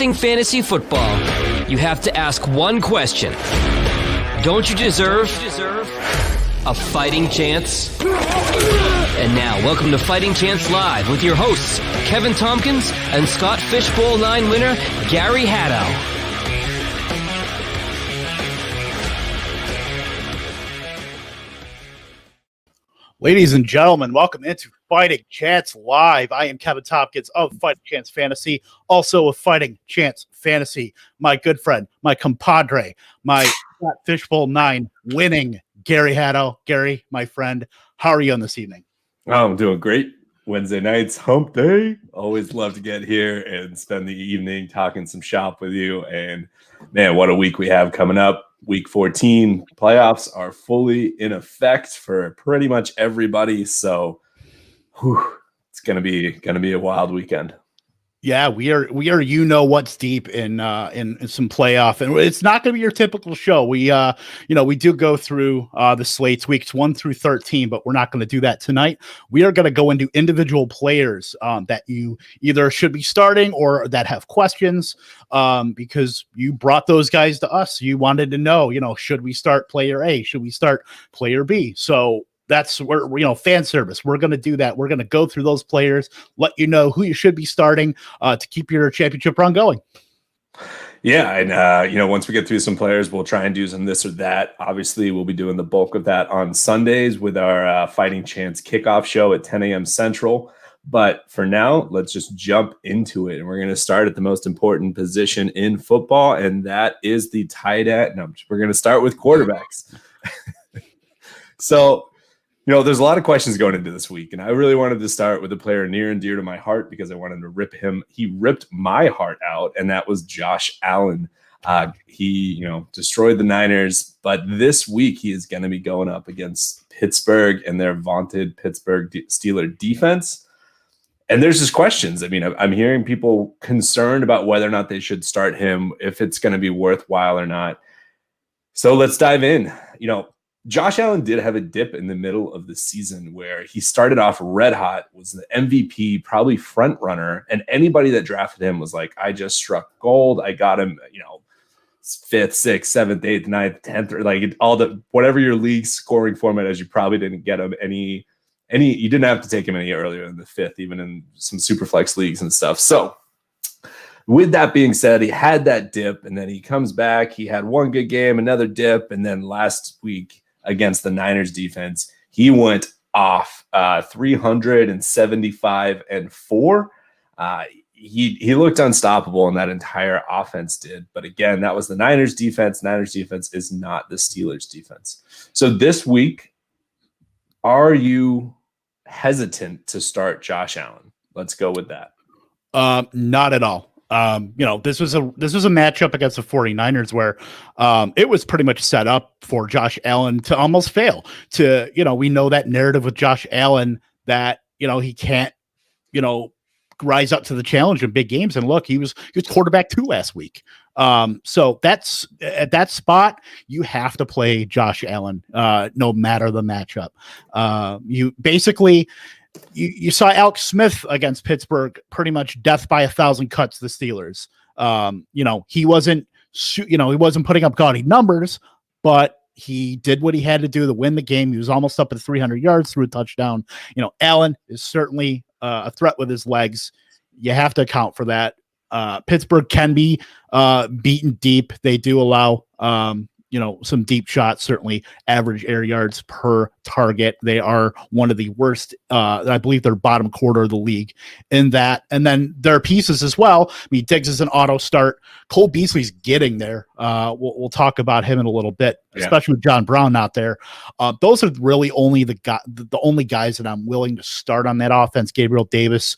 Podcasting fantasy football, you have to ask one question. Don't you deserve a fighting chance? And now, welcome to Fighting Chance Live with your hosts, Kevin Tompkins and Scott Fishbowl 9 winner, Gary Haddow. Ladies and gentlemen, welcome into Fighting Chance Live. I am Kevin Tompkins of Fighting Chance Fantasy, also of Fighting Chance Fantasy. My good friend, my compadre, my Fishbowl 9 winning Gary Haddow. Gary, my friend, how are you on this evening? Oh, I'm doing great. Wednesday nights, hump day. Always love to get here and spend the evening talking some shop with you. And man, what a week we have coming up. Week 14 playoffs are fully in effect for pretty much everybody. So it's gonna be a wild weekend. Yeah, we are what's deep in some playoff, and it's not going to be your typical show. We do go through the slates weeks 1 through 13, but we're not going to do that tonight. We are going to go into individual players that you either should be starting or that have questions because you brought those guys to us. You wanted to know, should we start player A? Should we start player B? So that's where, fan service. We're going to do that. We're going to go through those players, let you know who you should be starting to keep your championship run going. Yeah. And, once we get through some players, we'll try and do some this or that. Obviously, we'll be doing the bulk of that on Sundays with our Fighting Chance kickoff show at 10 a.m. Central. But for now, let's just jump into it. And we're going to start at the most important position in football, and that is the tight end. No, we're going to start with quarterbacks. So, there's a lot of questions going into this week, and I really wanted to start with a player near and dear to my heart because I wanted to rip him. He ripped my heart out, and that was Josh Allen. He, destroyed the Niners, but this week he is going to be going up against Pittsburgh and their vaunted Pittsburgh Steelers defense. And there's just questions. I mean, I'm hearing people concerned about whether or not they should start him, if it's going to be worthwhile or not. So let's dive in. Josh Allen did have a dip in the middle of the season where he started off red hot, was the MVP, probably front runner. And anybody that drafted him was like, I just struck gold. I got him, 5th, 6th, 7th, 8th, 9th, 10th, or like all the, whatever your league scoring format is, you probably didn't get him you didn't have to take him any earlier than the 5th, even in some super flex leagues and stuff. So with that being said, he had that dip and then he comes back. He had one good game, another dip. And then last week, against the Niners defense, he went off 375-4. He looked unstoppable, and that entire offense did. But again, that was the Niners defense. Niners defense is not the Steelers defense. So this week, are you hesitant to start Josh Allen? Let's go with that. Not at all. This was a matchup against the 49ers where it was pretty much set up for Josh Allen to almost fail. We know that narrative with Josh Allen that, he can't, rise up to the challenge in big games. And look, he was quarterback 2 last week. So that's at that spot, you have to play Josh Allen, no matter the matchup. You saw Alex Smith against Pittsburgh, pretty much death by 1,000 cuts the Steelers. He wasn't putting up gaudy numbers, but he did what he had to do to win the game. He was almost up at 300 yards, through a touchdown. Allen is certainly a threat with his legs. You have to account for that. Pittsburgh can be beaten deep. They do allow some deep shots, certainly average air yards per target. They are one of the worst. I believe they're bottom quarter of the league in that. And then there are pieces as well. I mean, Diggs is an auto start. Cole Beasley's getting there. We'll talk about him in a little bit, especially with John Brown out there. Those are really only the only guys that I'm willing to start on that offense. Gabriel Davis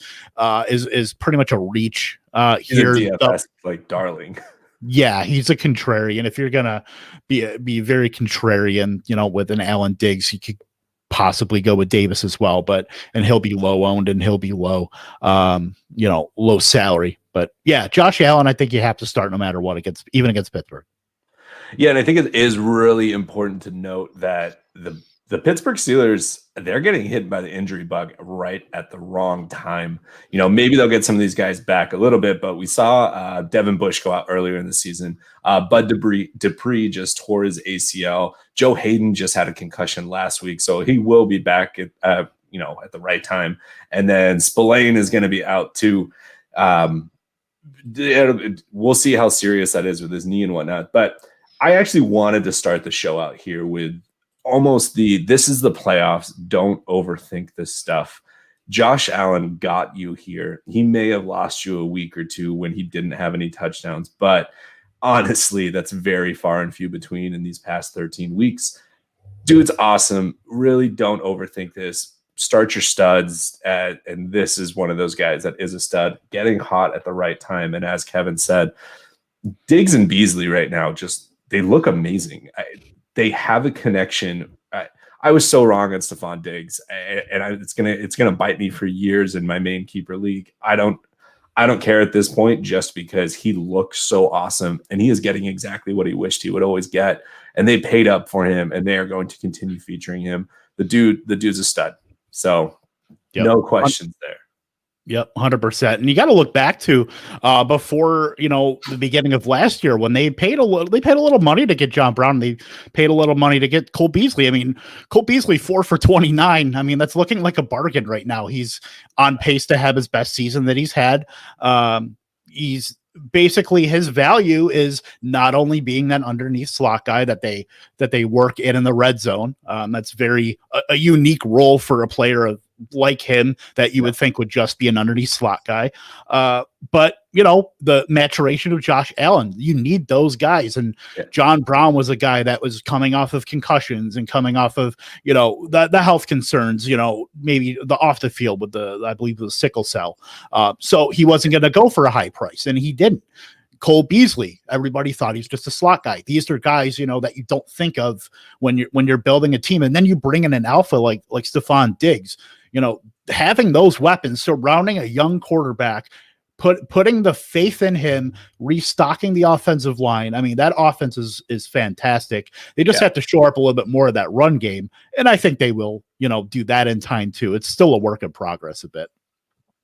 is pretty much a reach here. DFS, like darling. Yeah, he's a contrarian. If you're gonna be very contrarian, with an Allen Diggs, you could possibly go with Davis as well. And he'll be low owned and he'll be low salary. But yeah, Josh Allen, I think you have to start no matter what, even against Pittsburgh. Yeah, and I think it is really important to note that the the Pittsburgh Steelers, they're getting hit by the injury bug right at the wrong time. Maybe they'll get some of these guys back a little bit, but we saw Devin Bush go out earlier in the season. Bud Dupree just tore his ACL. Joe Hayden just had a concussion last week, so he will be back at the right time. And then Spillane is going to be out too. We'll see how serious that is with his knee and whatnot. But I actually wanted to start the show out here with almost this is the playoffs. Don't overthink this stuff. Josh Allen got you here. He may have lost you a week or two when he didn't have any touchdowns, but honestly, that's very far and few between in these past 13 weeks. Dude's awesome. Really don't overthink this. Start your studs, and this is one of those guys that is a stud, getting hot at the right time. And as Kevin said, Diggs and Beasley right now, they look amazing. They have a connection. I was so wrong on Stephon Diggs, and it's gonna bite me for years in my main keeper league. I don't care at this point, just because he looks so awesome, and he is getting exactly what he wished he would always get. And they paid up for him, and they are going to continue featuring him. The dude's a stud. So no questions there. Yep, 100%. And you got to look back to before the beginning of last year when they paid a little money to get John Brown. They paid a little money to get Cole Beasley. I mean, Cole Beasley 4 for 29. I mean, that's looking like a bargain right now. He's on pace to have his best season that he's had. He's basically, his value is not only being that underneath slot guy that they work in the red zone. That's very a unique role for a player like him that you would think would just be an underneath slot guy. But the maturation of Josh Allen, you need those guys. And John Brown was a guy that was coming off of concussions and coming off of, the health concerns, maybe the off the field with I believe the sickle cell. So he wasn't going to go for a high price, and he didn't. Cole Beasley, everybody thought he's just a slot guy. These are guys, that you don't think of when you're building a team. And then you bring in an alpha like Stephon Diggs. Having those weapons, surrounding a young quarterback, putting the faith in him, restocking the offensive line. I mean, that offense is fantastic. They just have to shore up a little bit more of that run game. And I think they will, do that in time too. It's still a work in progress a bit.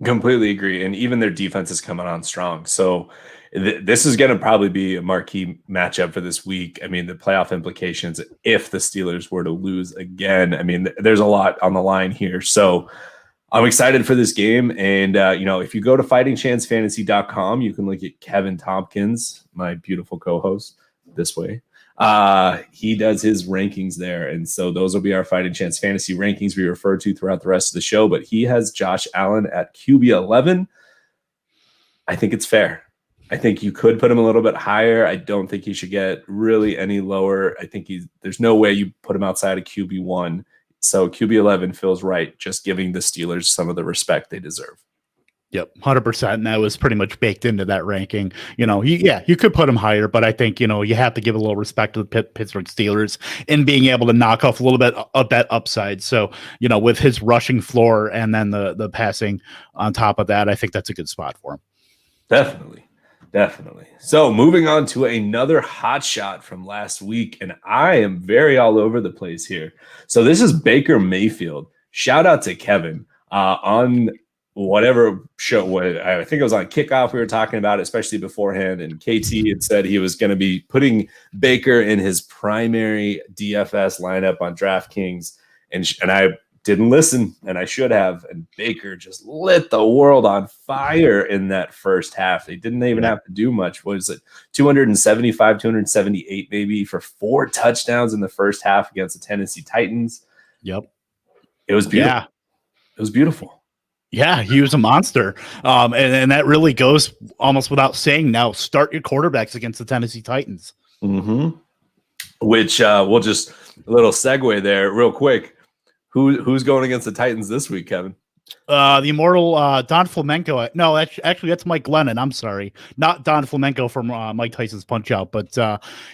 Completely agree. And even their defense is coming on strong. So this is going to probably be a marquee matchup for this week. I mean, the playoff implications, if the Steelers were to lose again, I mean, there's a lot on the line here. So I'm excited for this game. And, if you go to fightingchancefantasy.com, you can look at Kevin Tompkins, my beautiful co-host, this way. He does his rankings there. And so those will be our Fighting Chance Fantasy rankings we refer to throughout the rest of the show. But he has Josh Allen at QB 11. I think it's fair. I think you could put him a little bit higher. I don't think he should get really any lower. I think there's no way you put him outside of QB 1. So QB 11 feels right, just giving the Steelers some of the respect they deserve. Yep, 100%. And that was pretty much baked into that ranking. You could put him higher, but I think, you have to give a little respect to the Pittsburgh Steelers in being able to knock off a little bit of that upside. So, with his rushing floor and then the passing on top of that, I think that's a good spot for him. Definitely. So moving on to another hot shot from last week, and I am very all over the place here. So this is Baker Mayfield. Shout out to Kevin on whatever show. I think it was on Kickoff we were talking about, especially beforehand. And KT had said he was going to be putting Baker in his primary DFS lineup on DraftKings, and I didn't listen, and I should have. And Baker just lit the world on fire in that first half. They didn't even have to do much. What was it? 275, 278 maybe for 4 touchdowns in the first half against the Tennessee Titans. Yep. It was beautiful. Yeah. It was beautiful. Yeah, he was a monster. And that really goes almost without saying now, start your quarterbacks against the Tennessee Titans. Mm-hmm. Which we'll just, a little segue there real quick. Who's going against the Titans this week, Kevin? The immortal Don Flamenco. No, that's Mike Glennon. I'm sorry, not Don Flamenco from Mike Tyson's Punch Out. But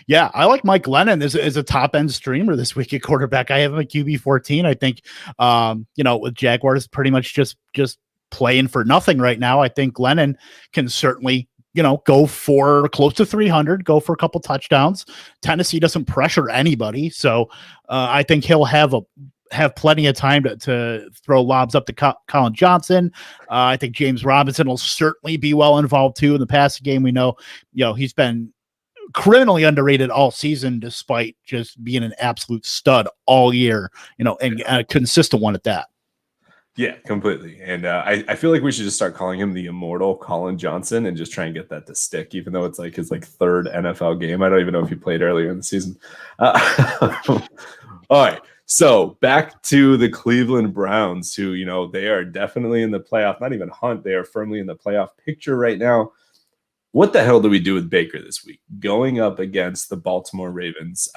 yeah, I like Mike Glennon as a top end streamer this week at quarterback. I have him at QB 14. I think with Jaguars pretty much just playing for nothing right now. I think Glennon can certainly go for close to 300, go for a couple touchdowns. Tennessee doesn't pressure anybody, so I think he'll have plenty of time to throw lobs up to Colin Johnson. I think James Robinson will certainly be well involved too in the passing game. We know, he's been criminally underrated all season, despite just being an absolute stud all year, and a consistent one at that. Yeah, completely. And I feel like we should just start calling him the immortal Colin Johnson and just try and get that to stick, even though it's like his third NFL game. I don't even know if he played earlier in the season. All right. So back to the Cleveland Browns, who, they are definitely in the playoff, not even hunt. They are firmly in the playoff picture right now. What the hell do we do with Baker this week? Going up against the Baltimore Ravens.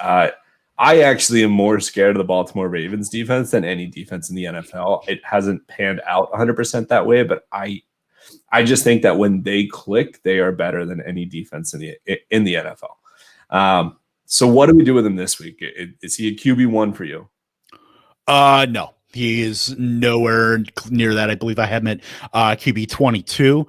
I actually am more scared of the Baltimore Ravens defense than any defense in the NFL. It hasn't panned out 100% that way, but I just think that when they click, they are better than any defense in the NFL. So what do we do with him this week? Is he a QB1 for you? No. He is nowhere near that. I believe I had him at QB 22.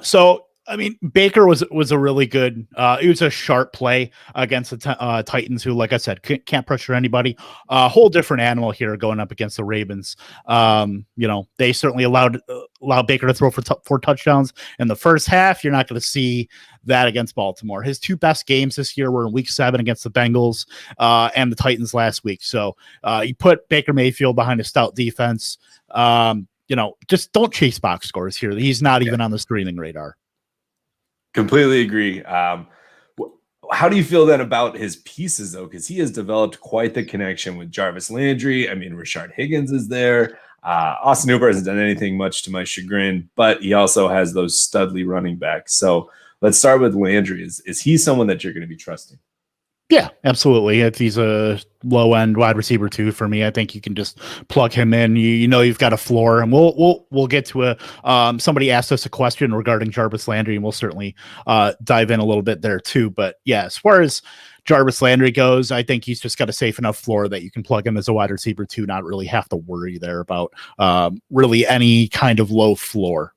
So I mean, Baker was a really good. It was a sharp play against the Titans, who, like I said, can't pressure anybody. A whole different animal here going up against the Ravens. They certainly allowed Baker to throw for 4 touchdowns in the first half. You're not going to see that against Baltimore. His 2 best games this year were in Week 7 against the Bengals and the Titans last week. So you put Baker Mayfield behind a stout defense. Just don't chase box scores here. He's not even on the streaming radar. Completely agree. How do you feel then about his pieces, though? Because he has developed quite the connection with Jarvis Landry. I mean, Rashard Higgins is there. Austin Hooper hasn't done anything much to my chagrin, but he also has those studly running backs. So let's start with Landry. Is he someone that you're going to be trusting? Yeah, absolutely. If he's a low-end wide receiver too, for me, I think you can just plug him in. You've got a floor, and we'll get to somebody asked us a question regarding Jarvis Landry, and we'll certainly dive in a little bit there too. But yeah, as far as Jarvis Landry goes, I think he's just got a safe enough floor that you can plug him as a wide receiver too, not really have to worry there about really any kind of low floor.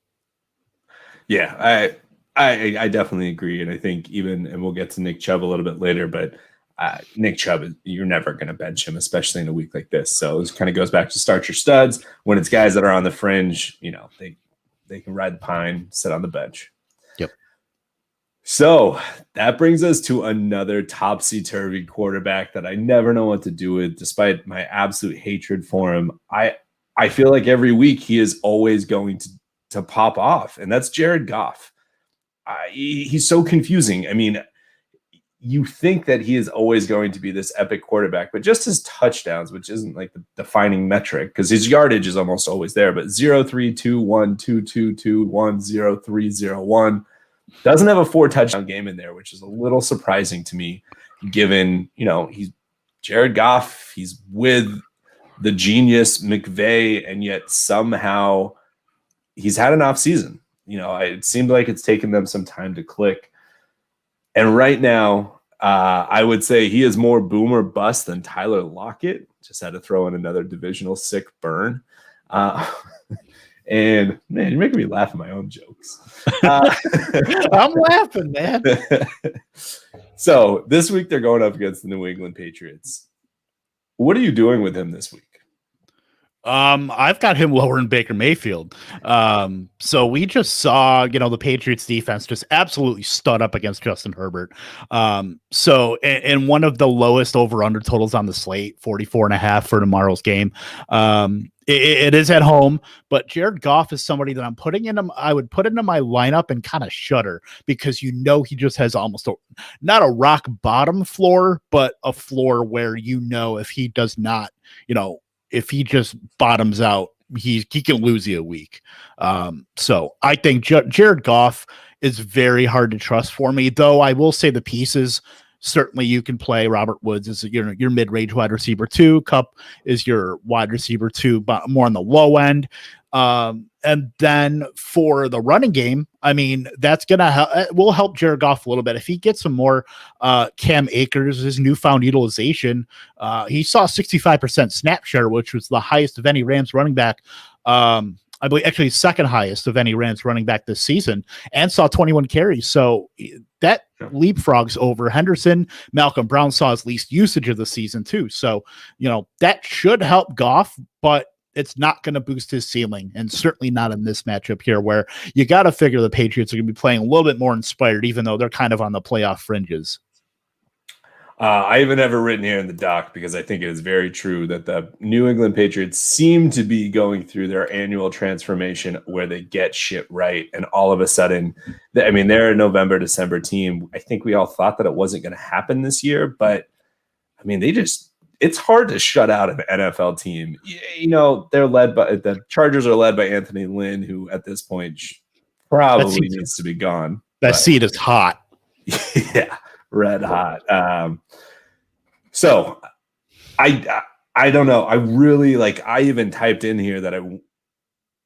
Yeah, I definitely agree. And I think and we'll get to Nick Chubb a little bit later, but Nick Chubb, you're never going to bench him, especially in a week like this. So it kind of goes back to start your studs. When it's guys that are on the fringe, they can ride the pine, sit on the bench. Yep. So that brings us to another topsy-turvy quarterback that I never know what to do with, despite my absolute hatred for him. I feel like every week he is always going to pop off, and that's Jared Goff. He's so confusing. I mean, you think that he is always going to be this epic quarterback, but just his touchdowns, which isn't like the defining metric, because his yardage is almost always there, but 0-3-2-1, 2-2-2-1, 0-3-0-1. Doesn't have a 4 touchdown game in there, which is a little surprising to me, given, he's Jared Goff, he's with the genius McVay, and yet somehow he's had an off season. It seemed like it's taken them some time to click. And right now, I would say he is more boom or bust than Tyler Lockett. Just had to throw in another divisional sick burn. And man, you're making me laugh at my own jokes. I'm laughing, man. So this week they're going up against the New England Patriots. What are you doing with him this week? I've got him lower than Baker Mayfield. So we just saw, the Patriots defense just absolutely stud up against Justin Herbert. So in one of the lowest over-under totals on the slate, 44.5 for tomorrow's game. It is at home, but Jared Goff is somebody that I would put into my lineup and kind of shudder, because he just has almost not a rock bottom floor, but a floor where if he does not, if he just bottoms out, he can lose you a week. So I think Jared Goff is very hard to trust for me, though I will say the pieces, certainly you can play Robert Woods as your mid-range wide receiver 2. Kupp is your wide receiver 2, but more on the low end. And then for the running game, I mean, that's going to help Jared Goff a little bit. If he gets some more Cam Akers, his newfound utilization, he saw 65% snap share, which was the highest of any Rams running back. I believe actually second highest of any Rams running back this season, and saw 21 carries. So that leapfrogs over Henderson. Malcolm Brown saw his least usage of the season too. So, that should help Goff, but it's not going to boost his ceiling, and certainly not in this matchup here, where you got to figure the Patriots are going to be playing a little bit more inspired, even though they're kind of on the playoff fringes. I even have it written here in the doc because I think it is very true that the New England Patriots seem to be going through their annual transformation where they get shit right. And all of a sudden, they're a November, December team. I think we all thought that it wasn't going to happen this year, but it's hard to shut out an NFL team. They're led by the Chargers are led by Anthony Lynn, who at this point probably needs to be gone. That seat is hot. Yeah. Red hot. So I don't know. I really I even typed in here that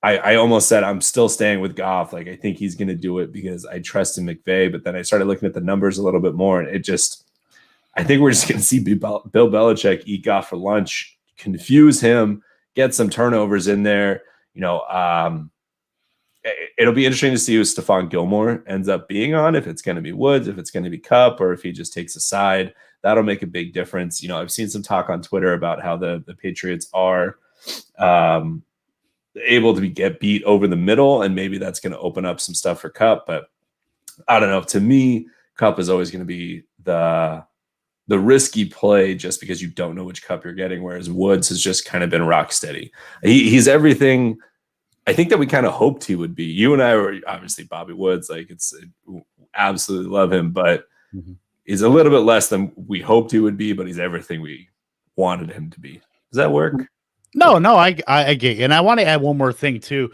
I almost said I'm still staying with Goff. I think he's going to do it because I trust in McVay. But then I started looking at the numbers a little bit more, and I think we're just going to see Bill Belichick eat Goff for lunch, confuse him, get some turnovers in there. It'll be interesting to see who Stephon Gilmore ends up being on, if it's going to be Woods, if it's going to be Kupp, or if he just takes a side. That'll make a big difference. I've seen some talk on Twitter about how the Patriots are able to get beat over the middle, and maybe that's going to open up some stuff for Kupp. But I don't know. To me, Kupp is always going to be the risky play just because you don't know which Kupp you're getting, whereas Woods has just kind of been rock steady. He's everything I think that we kind of hoped he would be. You and I were obviously Bobby Woods. Absolutely love him, but he's a little bit less than we hoped he would be, but he's everything we wanted him to be. Does that work? No, I get you. And I want to add one more thing too,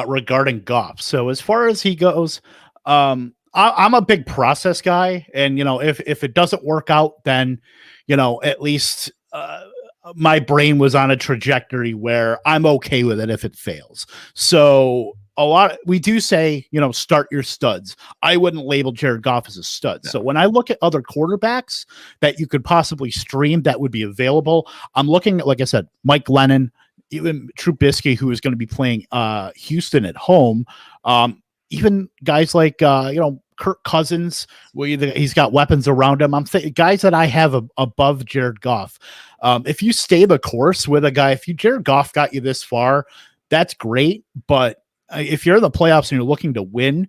regarding Goff. So as far as he goes, I'm a big process guy. And, if it doesn't work out, then, at least, my brain was on a trajectory where I'm okay with it if it fails. So we do say, start your studs. I wouldn't label Jared Goff as a stud. No. So when I look at other quarterbacks that you could possibly stream that would be available, I'm looking at, like I said, Mike Glennon, even Trubisky, who is going to be playing Houston at home. Even guys like, Kirk Cousins, he's got weapons around him. I'm thinking guys that I have above Jared Goff. If you stay the course with a guy, Jared Goff got you this far, that's great. But if you're in the playoffs and you're looking to win,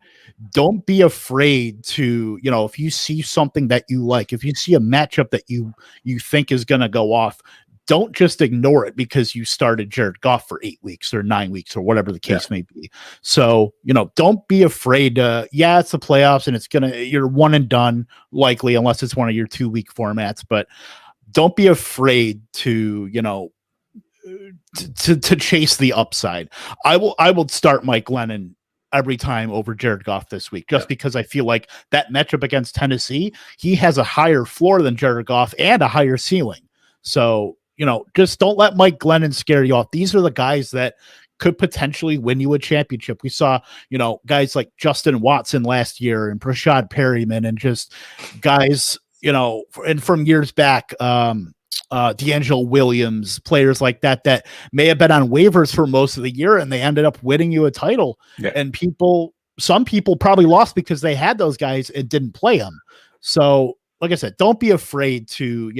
don't be afraid to, if you see something that you like, if you see a matchup that you think is going to go off, don't just ignore it because you started Jared Goff for 8 weeks or 9 weeks or whatever the case may be. So, don't be afraid to, it's the playoffs and you're one and done likely, unless it's one of your 2 week formats, but don't be afraid to, to chase the upside. I will start Mike Glennon every time over Jared Goff this week, just because I feel like that matchup against Tennessee, he has a higher floor than Jared Goff and a higher ceiling. So, just don't let Mike Glennon scare you off. These are the guys that could potentially win you a championship. We saw, guys like Justin Watson last year and Rashad Perryman and just guys, and from years back, D'Angelo Williams, players like that may have been on waivers for most of the year and they ended up winning you a title. Yeah. And some people probably lost because they had those guys and didn't play them. So, like I said, don't be afraid to,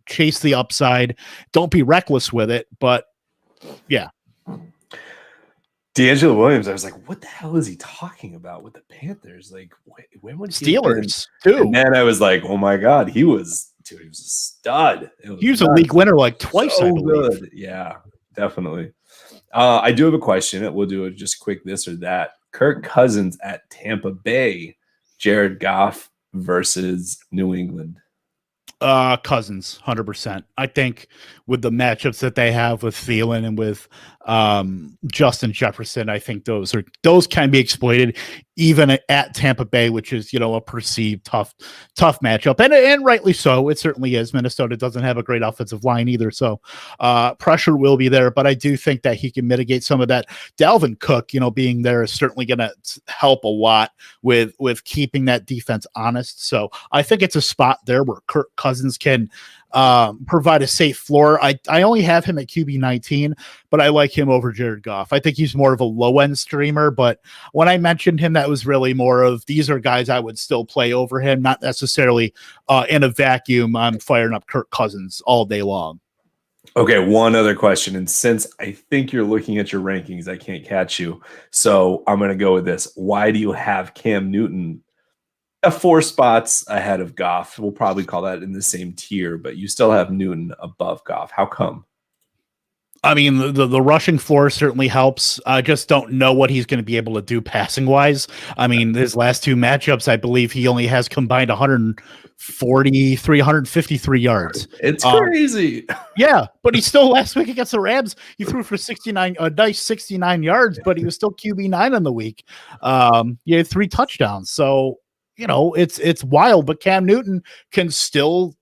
chase the upside. Don't be reckless with it. But yeah. D'Angelo Williams, I was like, what the hell is he talking about with the Panthers? When would Steelers too? And then I was like, oh my God, he was a stud. He was a league winner twice, I believe. Good. Yeah, definitely. I do have a question. We'll do just quick this or that. Kirk Cousins at Tampa Bay, Jared Goff versus New England. Cousins, 100%. I think with the matchups that they have with Thielen and with Justin Jefferson, I think those can be exploited even at Tampa Bay, which is, a perceived tough matchup. And rightly so. It certainly is. Minnesota doesn't have a great offensive line either. So pressure will be there, but I do think that he can mitigate some of that. Dalvin Cook, being there is certainly going to help a lot with keeping that defense honest. So I think it's a spot there where Kirk Cousins can provide a safe floor. I only have him at QB 19, but I like him over Jared Goff. I think he's more of a low end streamer, but when I mentioned him, that was really more of these are guys I would still play over him, not necessarily in a vacuum. I'm firing up Kirk Cousins all day long. Okay, one other question. And since I think you're looking at your rankings, I can't catch you. So I'm going to go with this. Why do you have Cam Newton 4 spots ahead of Goff? We'll probably call that in the same tier, but you still have Newton above Goff. How come? I mean, the rushing floor certainly helps. I just don't know what he's going to be able to do passing wise. I mean, his last 2 matchups, I believe he only has combined 153 yards. It's crazy. Yeah, but he still last week against the Rams, he threw for 69, a nice 69 yards, but he was still QB9 on the week. He had 3 touchdowns. So, you know, it's wild, but Cam Newton can still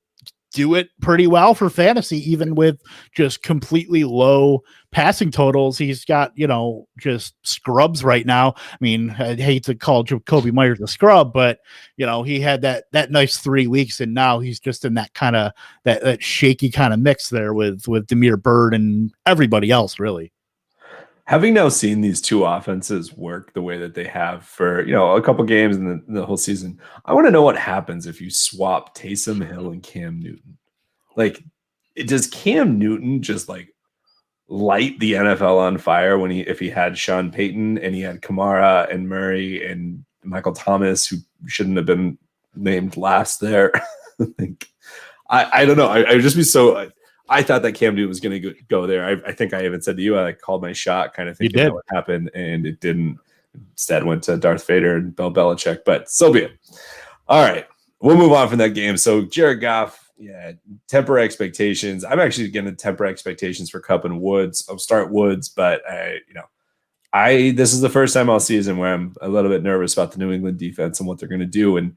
do it pretty well for fantasy, even with just completely low passing totals. He's got, you know, just scrubs right now. I mean, I hate to call Jacoby Myers a scrub, but you know, he had that nice 3 weeks, and now he's just in that kind of that shaky kind of mix there with Damiere Byrd and everybody else, really. Having now seen these 2 offenses work the way that they have for, you know, a couple games in the whole season, I want to know what happens if you swap Taysom Hill and Cam Newton. Like, does Cam Newton just like light the NFL on fire if he had Sean Payton and he had Kamara and Murray and Michael Thomas, who shouldn't have been named last there? I don't know. I would just be so. I thought that Cam Newton was going to go there. I think I even said to you, I called my shot, kind of thinking that would happen, and it didn't. Instead, went to Darth Vader and Bill Belichick, but so be it. All right, we'll move on from that game. So Jared Goff, yeah, temper expectations. I'm actually going to temper expectations for Kupp and Woods. I'll start Woods, but this is the first time all season where I'm a little bit nervous about the New England defense and what they're going to do, and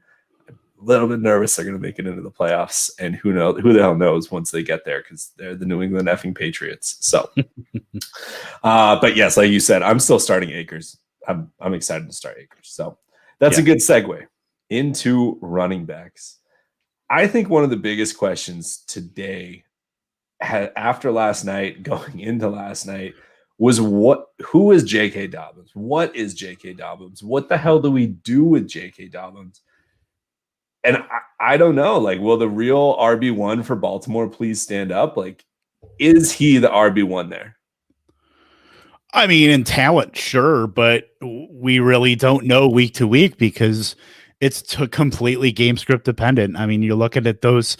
little bit nervous they're going to make it into the playoffs, and who the hell knows once they get there, because they're the New England effing Patriots. So, but yes, like you said, I'm still starting Akers. I'm excited to start Akers. So that's a good segue into running backs. I think one of the biggest questions today, after last night, going into last night, was who is J.K. Dobbins? What is J.K. Dobbins? What the hell do we do with J.K. Dobbins? And I don't know, like, will the real RB1 for Baltimore please stand up? Like, is he the RB1 there? I mean, in talent, sure, but we really don't know week to week because it's completely game script dependent. I mean, you're looking at those,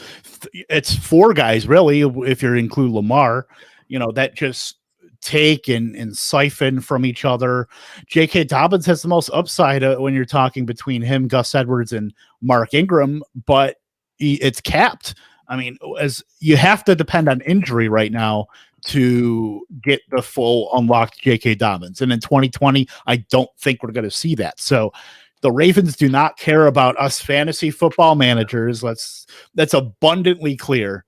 it's 4 guys, really, if you include Lamar, you know, that just take and siphon from each other. J.K. Dobbins has the most upside when you're talking between him, Gus Edwards, and Mark Ingram, but it's capped. I mean, as you have to depend on injury right now to get the full unlocked J.K. Dobbins. And in 2020, I don't think we're going to see that. So the Ravens do not care about us fantasy football managers. That's abundantly clear.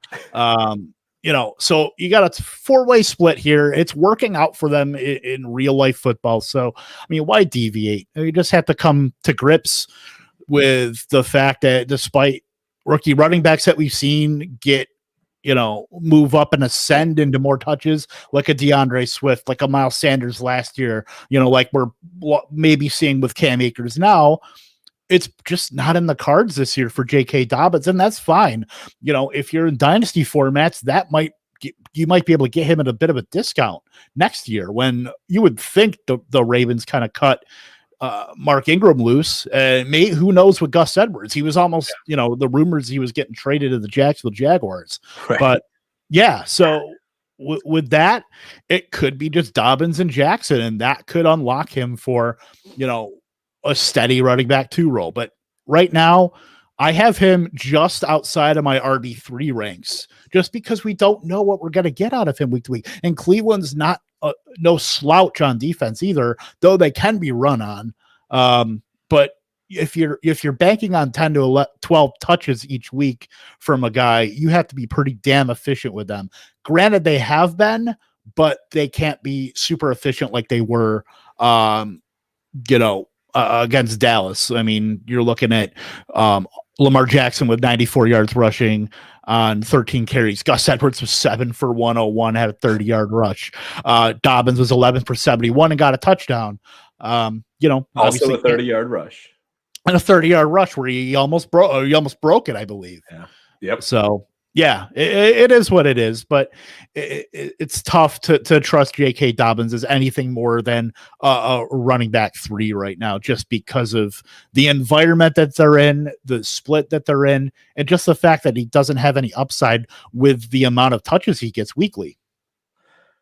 You know, so you got a 4-way split here. It's working out for them in real life football. So, I mean, why deviate? You just have to come to grips with the fact that despite rookie running backs that we've seen get, you know, move up and ascend into more touches, like a DeAndre Swift, like a Miles Sanders last year, you know, like we're maybe seeing with Cam Akers now, it's just not in the cards this year for J.K. Dobbins, and that's fine. You know, if you're in dynasty formats, you might be able to get him at a bit of a discount next year, when you would think the Ravens kind of cut Mark Ingram loose. Who knows with Gus Edwards? He was almost, you know, the rumors he was getting traded to the Jacksonville Jaguars. Right. But yeah, so with that, it could be just Dobbins and Jackson, and that could unlock him for, you know, a steady running back 2 role. But right now, I have him just outside of my RB3 ranks, just because we don't know what we're going to get out of him week to week. And Cleveland's not no slouch on defense either, though they can be run on. But if you're banking on 10 to 12 touches each week from a guy, you have to be pretty damn efficient with them. Granted, they have been, but they can't be super efficient like they were, against Dallas. I mean, you're looking at Lamar Jackson with 94 yards rushing, on 13 carries. Gus Edwards was 7 for 101, had a 30-yard rush. Dobbins was 11 for 71 and got a touchdown. Also a 30-yard rush. And a 30-yard rush where he almost broke it, I believe. Yeah. Yep. So yeah, it is what it is, but it's tough to trust J.K. Dobbins as anything more than a running back 3 right now, just because of the environment that they're in, the split that they're in, and just the fact that he doesn't have any upside with the amount of touches he gets weekly.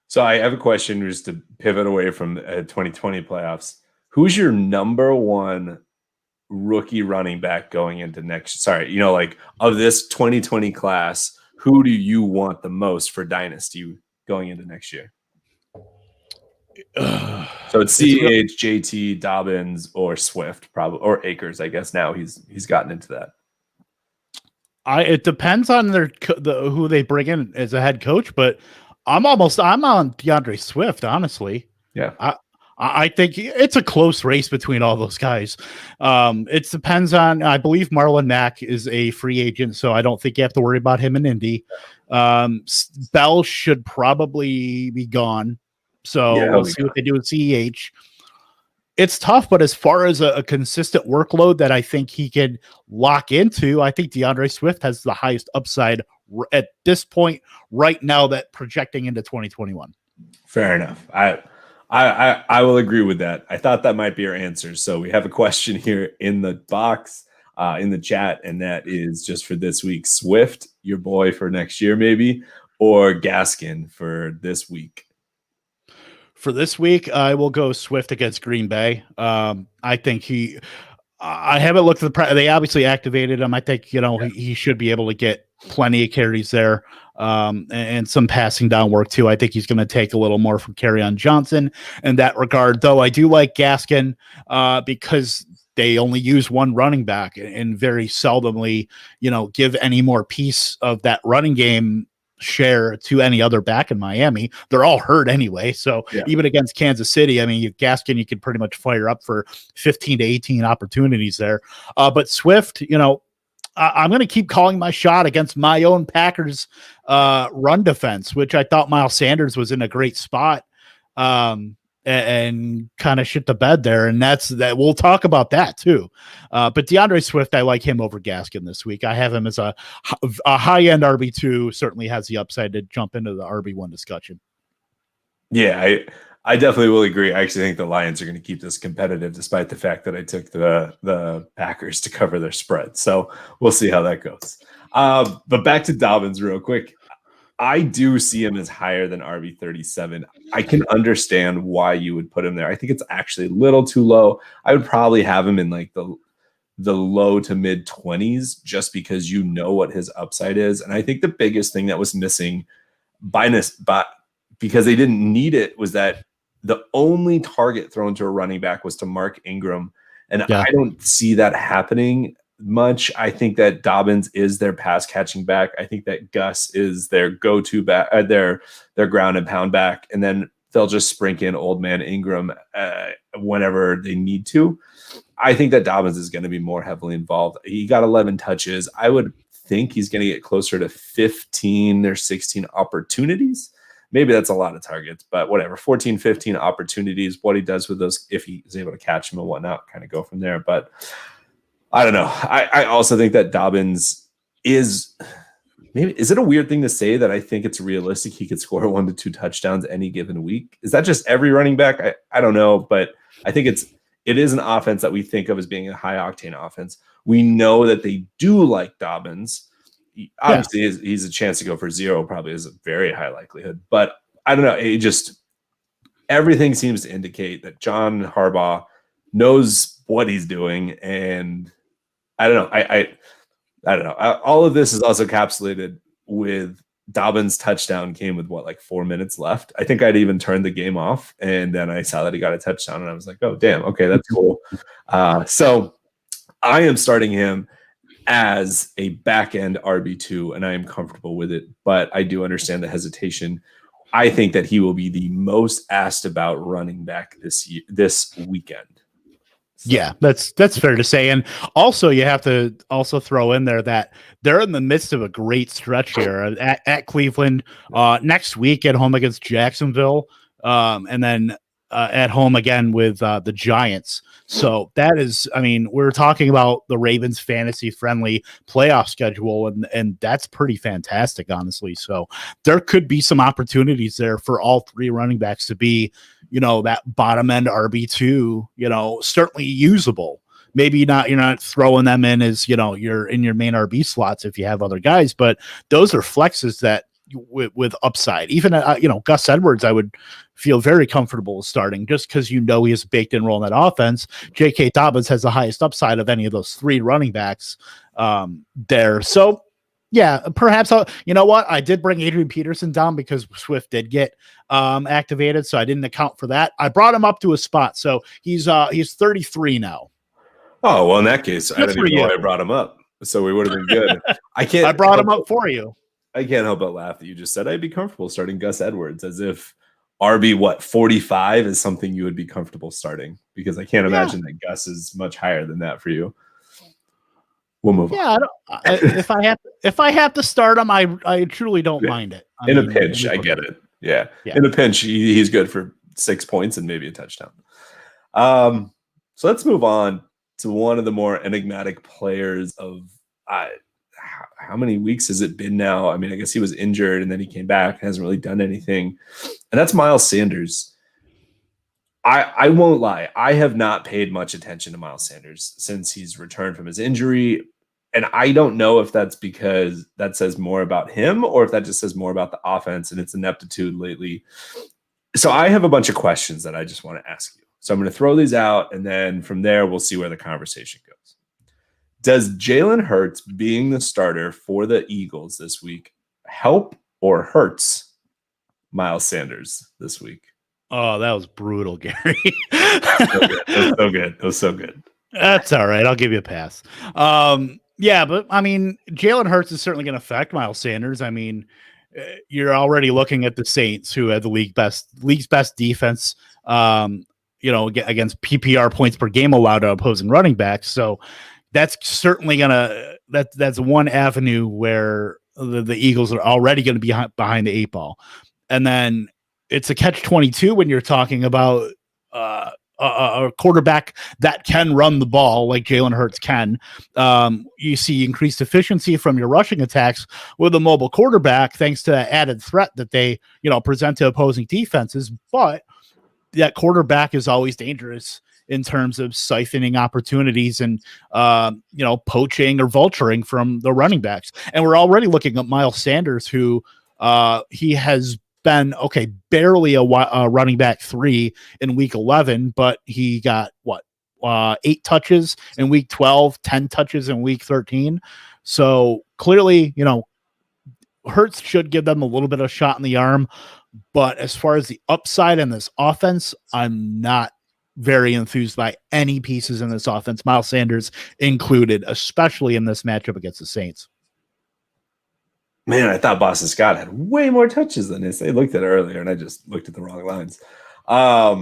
So I have a question just to pivot away from 2020 playoffs. Who's your number one rookie running back going into of this 2020 class, who do you want the most for Dynasty going into next year? So it's CH, JT, Dobbins, or Swift, probably, or Akers. I guess now he's gotten into that. It depends on who they bring in as a head coach, but I'm on DeAndre Swift, honestly. Yeah. I think it's a close race between all those guys. It depends on, I believe Marlon Mack is a free agent, so I don't think you have to worry about him in Indy. Bell should probably be gone. So we'll see what they do with CEH. It's tough, but as far as a consistent workload that I think he can lock into, I think DeAndre Swift has the highest upside at this point right now, that projecting into 2021. Fair enough. I will agree with that. I thought that might be your answer. So we have a question here in the box, in the chat, and that is just for this week: Swift, your boy for next year, maybe, or Gaskin for this week? For this week, I will go Swift against Green Bay. I think I haven't looked at they obviously activated him. I think, he should be able to get plenty of carries there, and some passing down work too. I think he's going to take a little more from Kerryon Johnson in that regard, though. I do like Gaskin because they only use one running back and very seldomly, give any more piece of that running game share to any other back in Miami. They're all hurt anyway. So even against Kansas City, I mean, Gaskin, you could pretty much fire up for 15 to 18 opportunities there. But Swift, I'm going to keep calling my shot against my own Packers run defense, which I thought Miles Sanders was in a great spot and kind of shit the bed there. And that we'll talk about that too. But DeAndre Swift, I like him over Gaskin this week. I have him as a high-end RB2, certainly has the upside to jump into the RB1 discussion. Yeah, I definitely will agree. I actually think the Lions are going to keep this competitive, despite the fact that I took the Packers to cover their spread. So we'll see how that goes. But back to Dobbins real quick. I do see him as higher than RB37. I can understand why you would put him there. I think it's actually a little too low. I would probably have him in like the low to mid 20s, just because what his upside is. And I think the biggest thing that was missing because they didn't need it was that the only target thrown to a running back was to Mark Ingram. And I don't see that happening much. I think that Dobbins is their pass catching back. I think that Gus is their go-to back, their ground and pound back. And then they'll just sprinkle in old man Ingram whenever they need to. I think that Dobbins is going to be more heavily involved. He got 11 touches. I would think he's going to get closer to 15 or 16 opportunities. Maybe that's a lot of targets, but whatever, 14, 15 opportunities, what he does with those, if he is able to catch them and whatnot, kind of go from there. But I don't know. I also think that Dobbins is it a weird thing to say that I think it's realistic he could score 1 to 2 touchdowns any given week? Is that just every running back? I don't know, but I think it is an offense that we think of as being a high octane offense. We know that they do like Dobbins. Obviously, he's a chance to go for 0 probably is a very high likelihood. But I don't know. Everything seems to indicate that John Harbaugh knows what he's doing. And I don't know. I don't know. All of this is also encapsulated with Dobbins' touchdown came with 4 minutes left. I think I'd even turned the game off. And then I saw that he got a touchdown and I was like, oh, damn. Okay, that's cool. So I am starting him as a back-end RB2, and I am comfortable with it, but I do understand the hesitation. I think that he will be the most asked about running back this weekend. Yeah, that's fair to say. And also you have to also throw in there that they're in the midst of a great stretch here at Cleveland, next week at home against Jacksonville, and then at home again with the Giants. So that is, I mean, we're talking about the Ravens fantasy friendly playoff schedule, and that's pretty fantastic, honestly. So there could be some opportunities there for all three running backs to be, that bottom end RB2, certainly usable. Maybe not, you're not throwing them in as, you're in your main RB slots if you have other guys, but those are flexes that with upside. Even, Gus Edwards, I would feel very comfortable starting just because he has a baked in role in that offense. J.K. Dobbins has the highest upside of any of those three running backs there. So, yeah, perhaps you know what? I did bring Adrian Peterson down because Swift did get activated, so I didn't account for that. I brought him up to a spot, so he's 33 now. Oh, well, in that case, I didn't even know I brought him up, so we would have been good. I brought him up for you. I can't help but laugh that you just said I'd be comfortable starting Gus Edwards, as if RB 45 is something you would be comfortable starting, because I can't imagine that Gus is much higher than that for you. We'll move on. If I have to start him, I truly don't mind it. In a pinch, I get it. Yeah. In a pinch, he's good for 6 points and maybe a touchdown. So let's move on to one of the more enigmatic players of how many weeks has it been now? I mean, I guess he was injured and then he came back, hasn't really done anything. And that's Miles Sanders. I won't lie. I have not paid much attention to Miles Sanders since he's returned from his injury. And I don't know if that's because that says more about him or if that just says more about the offense and its ineptitude lately. So I have a bunch of questions that I just want to ask you. So I'm going to throw these out, and then from there, we'll see where the conversation goes. Does Jalen Hurts being the starter for the Eagles this week help or hurts Miles Sanders this week? Oh, that was brutal, Gary. It was so good. That's all right. I'll give you a pass. Yeah, but I mean, Jalen Hurts is certainly going to affect Miles Sanders. I mean, you're already looking at the Saints, who had the league's best defense, against PPR points per game allowed to opposing running backs. So that's certainly that's one avenue where the Eagles are already going to be behind the eight ball. And then it's a catch-22 when you're talking about a quarterback that can run the ball like Jalen Hurts can. You see increased efficiency from your rushing attacks with a mobile quarterback, thanks to that added threat that they, present to opposing defenses. But that quarterback is always dangerous in terms of siphoning opportunities and, poaching or vulturing from the running backs. And we're already looking at Miles Sanders, who he has been barely a running back 3 in week 11, but he got 8 touches in week 12, 10 touches in week 13. So clearly, Hurts should give them a little bit of shot in the arm. But as far as the upside in this offense, I'm not very enthused by any pieces in this offense, Miles Sanders included, especially in this matchup against the Saints. Man, I thought Boston Scott had way more touches than this. I looked at it earlier, and I just looked at the wrong lines. I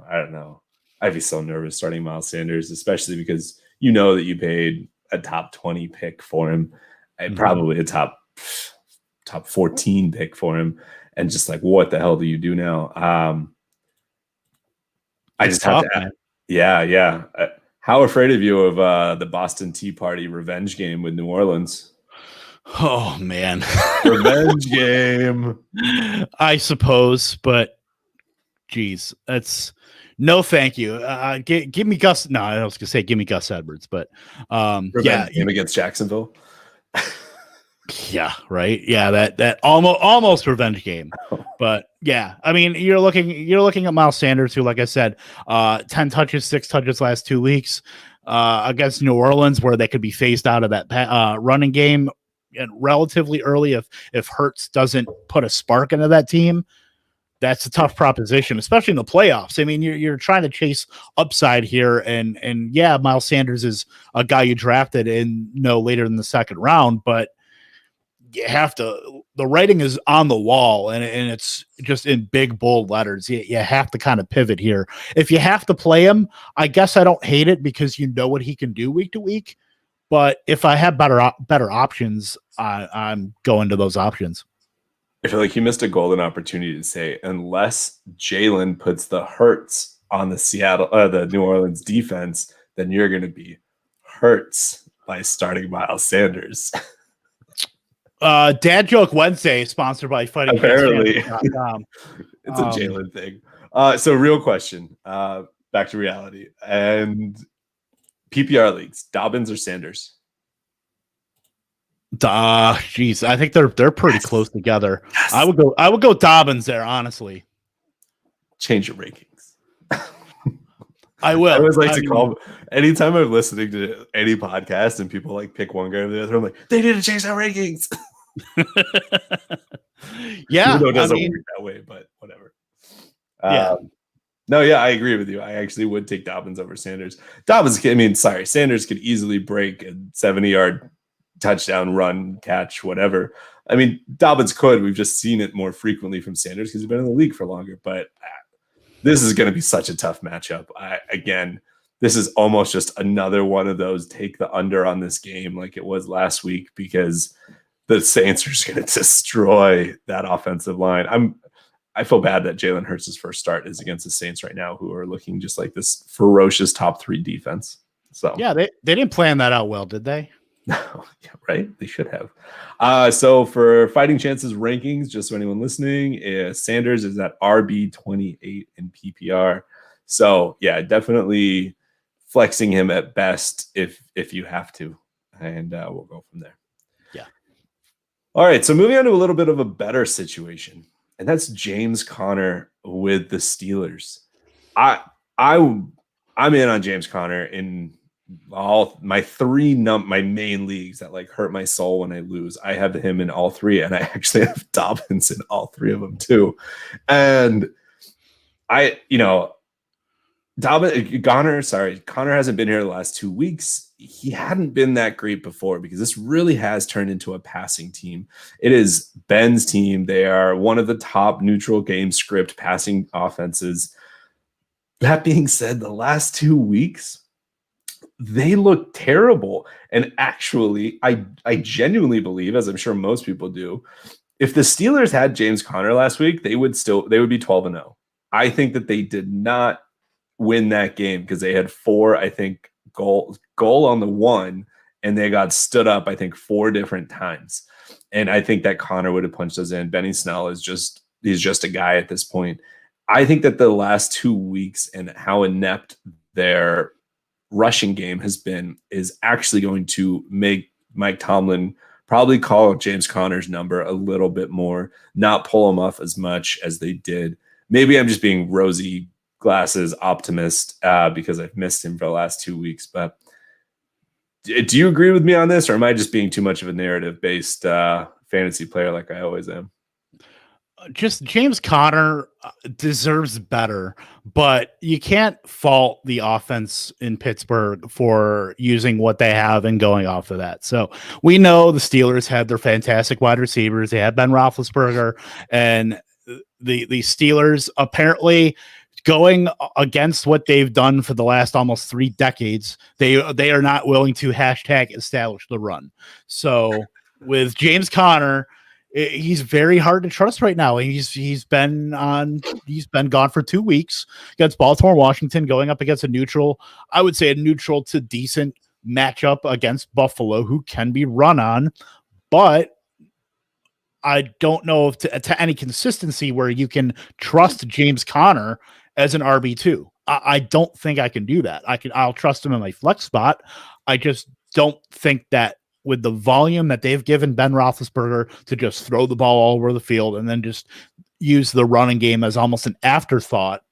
don't know. I'd be so nervous starting Miles Sanders, especially because that you paid a top 20 pick for him, and probably a top 14 pick for him, and just like, what the hell do you do now? I just have to add, yeah. How afraid of you of the Boston Tea Party revenge game with New Orleans? Oh, man. Revenge game. I suppose, but geez, that's no thank you. Give me Gus. No, I was going to say give me Gus Edwards, but revenge game against Jacksonville. Yeah, right. Yeah, that almost revenge game. But yeah, I mean, you're looking at Miles Sanders, who, like I said, 10 touches, 6 touches last 2 weeks against New Orleans, where they could be phased out of that running game relatively early if Hurts doesn't put a spark into that team. That's a tough proposition, especially in the playoffs. I mean, you're trying to chase upside here, and yeah, Miles Sanders is a guy you drafted later in the second round, but you have to, the writing is on the wall, and it's just in big bold letters. You have to kind of pivot here. If you have to play him, I guess I don't hate it because you know what he can do week to week. But if I have better options, I'm going to those options. I feel like you missed a golden opportunity to say, unless Jalen puts the hurts on the New Orleans defense, then you're going to be hurts by starting Miles Sanders. Dad Joke Wednesday, sponsored by Fighting. Apparently, it's a Jalen thing. So, real question. Back to reality and PPR leagues: Dobbins or Sanders? Geez, I think they're pretty close together. Yes. I would go Dobbins there, honestly. Change your rankings. I will. I always like to call anytime I'm listening to any podcast and people like pick one guy or the other. I'm like, they need to change their rankings. Yeah, it doesn't work that way, but whatever. Yeah. No, yeah, I agree with you. I actually would take Dobbins over Sanders. Sanders could easily break a 70-yard touchdown run, catch, whatever. I mean, Dobbins could. We've just seen it more frequently from Sanders because he's been in the league for longer. But this is going to be such a tough matchup. Again, this is almost just another one of those take the under on this game like it was last week because the Saints are just going to destroy that offensive line. I feel bad that Jalen Hurts' first start is against the Saints right now, who are looking just like this ferocious top 3 defense. So yeah, they didn't plan that out well, did they? No, yeah, right? They should have. So for Fighting Chances rankings, just so anyone listening, Sanders is at RB28 in PPR. So yeah, definitely flexing him at best if you have to, and we'll go from there. Yeah. All right. So moving on to a little bit of a better situation, and that's James Conner with the Steelers. I'm in on James Conner in all my my main leagues that like hurt my soul when I lose. I have him in all 3, and I actually have Dobbins in all 3 of them too. And Conner hasn't been here the last 2 weeks. He hadn't been that great before because this really has turned into a passing team. It is Ben's team. They are one of the top neutral game script passing offenses. That being said, the last 2 weeks, they look terrible. And actually, I genuinely believe, as I'm sure most people do, if the Steelers had James Conner last week, they would be 12-0. I think that they did not win that game because they had 4, I think, goal on the 1, and they got stood up, I think, 4 different times. And I think that Conner would have punched us in. Benny Snell he's just a guy at this point. I think that the last 2 weeks and how inept their rushing game has been is actually going to make Mike Tomlin probably call James Conner's number a little bit more, not pull him off as much as they did. Maybe I'm just being rosy glasses optimist because I've missed him for the last 2 weeks. But do you agree with me on this, or am I just being too much of a narrative-based fantasy player like I always am? Just James Conner deserves better, but you can't fault the offense in Pittsburgh for using what they have and going off of that. So we know the Steelers had their fantastic wide receivers. They had Ben Roethlisberger, and the Steelers apparently going against what they've done for the last almost 3 decades. They are not willing to #establish the run. So with James Conner, he's very hard to trust right now. He's been gone for 2 weeks against Baltimore, Washington, going up against I would say a neutral to decent matchup against Buffalo, who can be run on, but I don't know if to any consistency where you can trust James Conner as an RB2. I don't think I can do that. I'll trust him in my flex spot. I just don't think that with the volume that they've given Ben Roethlisberger to just throw the ball all over the field and then just use the running game as almost an afterthought,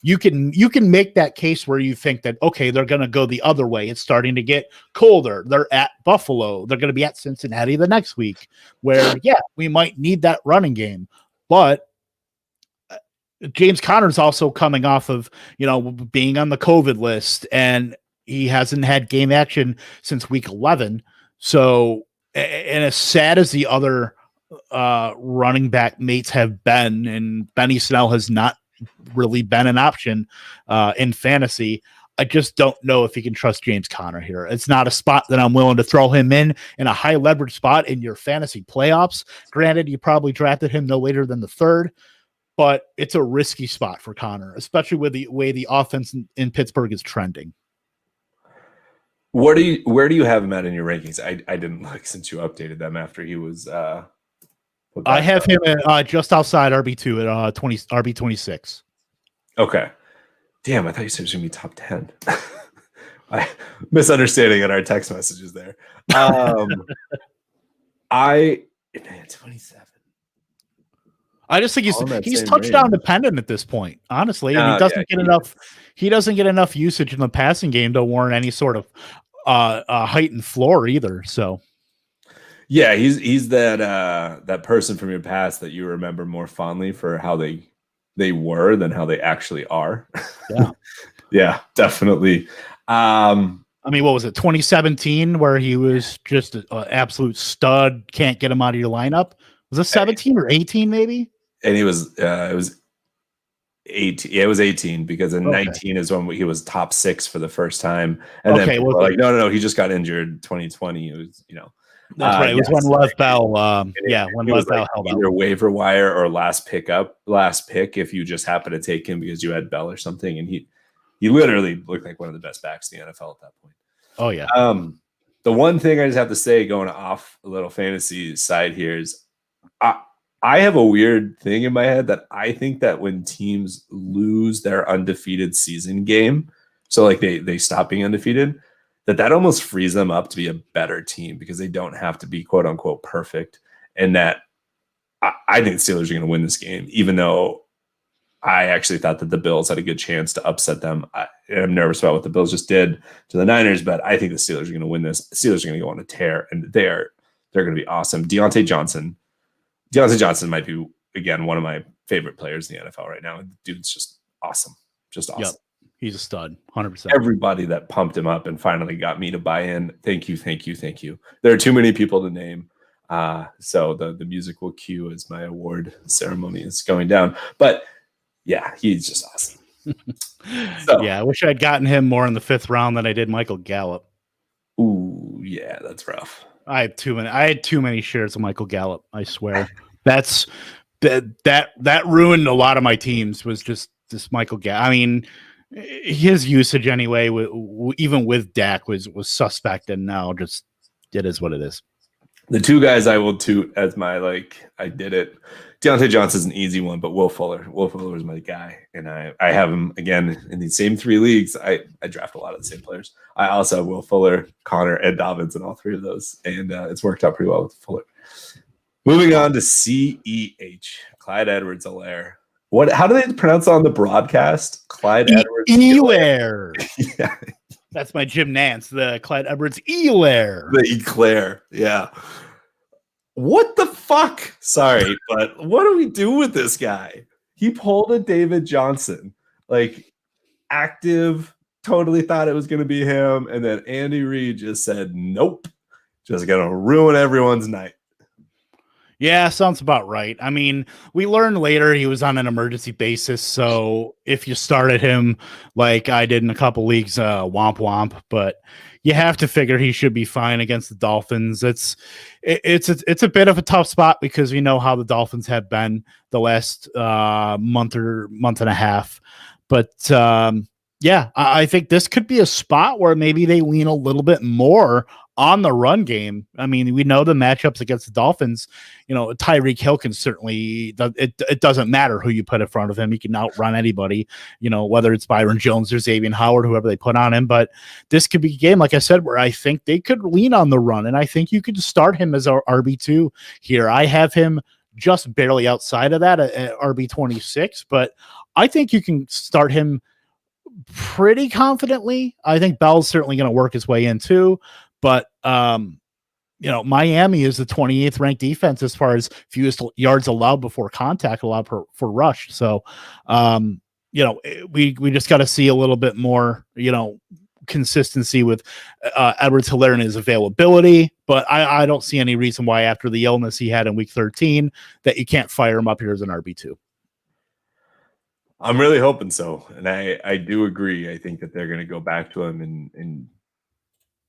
you can make that case where you think that, okay, they're going to go the other way. It's starting to get colder. They're at Buffalo. They're going to be at Cincinnati the next week where, yeah, we might need that running game. But James Conner's also coming off of, being on the COVID list, and he hasn't had game action since week 11. So And as sad as the other running back mates have been, and Benny Snell has not really been an option in fantasy, I just don't know if you can trust James Conner here. It's not a spot that I'm willing to throw him in a high leverage spot in your fantasy playoffs. Granted, you probably drafted him no later than the third, but it's a risky spot for Conner, especially with the way the offense in Pittsburgh is trending. Where do you have him at in your rankings? I didn't look since you updated them after he was. I have him at just outside RB2 at RB26. Okay. Damn, I thought you said it was going to be top 10. I misunderstanding in our text messages there. 27. I just think he's touchdown dependent at this point, honestly, and he doesn't get enough. He doesn't get enough usage in the passing game to warrant any sort of heightened floor either. So, yeah, he's that person from your past that you remember more fondly for how they were than how they actually are. Yeah, yeah, definitely. I mean, what was it, 2017, where he was just an absolute stud? Can't get him out of your lineup. Was it 17 or 18, maybe? And it was 18. Yeah, it was 18 because in 19 is when he was top 6 for the first time. And then people were like, no, he just got injured 2020. It was, that's right. It was when Lev Bell, when Lev Bell held out. Either waiver wire or last pick if you just happen to take him because you had Bell or something. And he literally looked like one of the best backs in the NFL at that point. Oh, yeah. The one thing I just have to say, going off a little fantasy side here, is I have a weird thing in my head that I think that when teams lose their undefeated season game, so like they stop being undefeated, that almost frees them up to be a better team because they don't have to be quote unquote perfect. And that I think the Steelers are going to win this game, even though I actually thought that the Bills had a good chance to upset them. I'm nervous about what the Bills just did to the Niners, but I think the Steelers are going to win this. The Steelers are going to go on a tear, and they're going to be awesome. Deontay Johnson might be, again, one of my favorite players in the NFL right now. Dude's just awesome. Just awesome. Yep. He's a stud, 100%. Everybody that pumped him up and finally got me to buy in. Thank you. There are too many people to name. So the musical cue as my award ceremony is going down. But yeah, he's just awesome. So, yeah, I wish I'd gotten him more in the 5th round than I did Michael Gallup. Ooh, yeah, that's rough. I had too many shares of Michael Gallup. I swear. That ruined a lot of my teams. Was just this Michael Gallup. I mean, his usage anyway, even with Dak, was suspect, and now just it is what it is. The two guys I will toot as my I did it. Deontay Johnson's an easy one, but Will Fuller. Will Fuller is my guy, and I have him again in these same 3 leagues. I draft a lot of the same players. I also have Will Fuller, Connor, and Dobbins in all 3 of those, and it's worked out pretty well with Fuller. Moving on to CEH, Clyde Edwards-Helaire. How do they pronounce it on the broadcast? Clyde Edwards-Helaire. Yeah. That's my Jim Nance, the Clyde Edwards-Helaire. The Eclair, yeah. What the fuck? Sorry, but what do we do with this guy? He pulled a David Johnson, active, totally thought it was going to be him, and then Andy Reid just said, nope, just going to ruin everyone's night. Yeah, sounds about right. I mean, we learned later he was on an emergency basis, so if you started him like I did in a couple leagues, womp womp, but you have to figure he should be fine against the Dolphins. It's a bit of a tough spot because we know how the Dolphins have been the last month and a half. But yeah, I think this could be a spot where maybe they lean a little bit more on the run game. I mean, we know the matchups against the Dolphins. Tyreek Hill can certainly, it doesn't matter who you put in front of him. He can outrun anybody, whether it's Byron Jones or Xavier Howard, whoever they put on him. But this could be a game, like I said, where I think they could lean on the run. And I think you could start him as our RB2 here. I have him just barely outside of that at RB26, but I think you can start him pretty confidently. I think Bell's certainly going to work his way in too. But, Miami is the 28th ranked defense as far as fewest yards allowed before contact allowed for rush. So, we just got to see a little bit more, consistency with Edwards-Helaire and his availability, but I don't see any reason why after the illness he had in week 13 that you can't fire him up here as an RB2. I'm really hoping so. And I do agree. I think that they're going to go back to him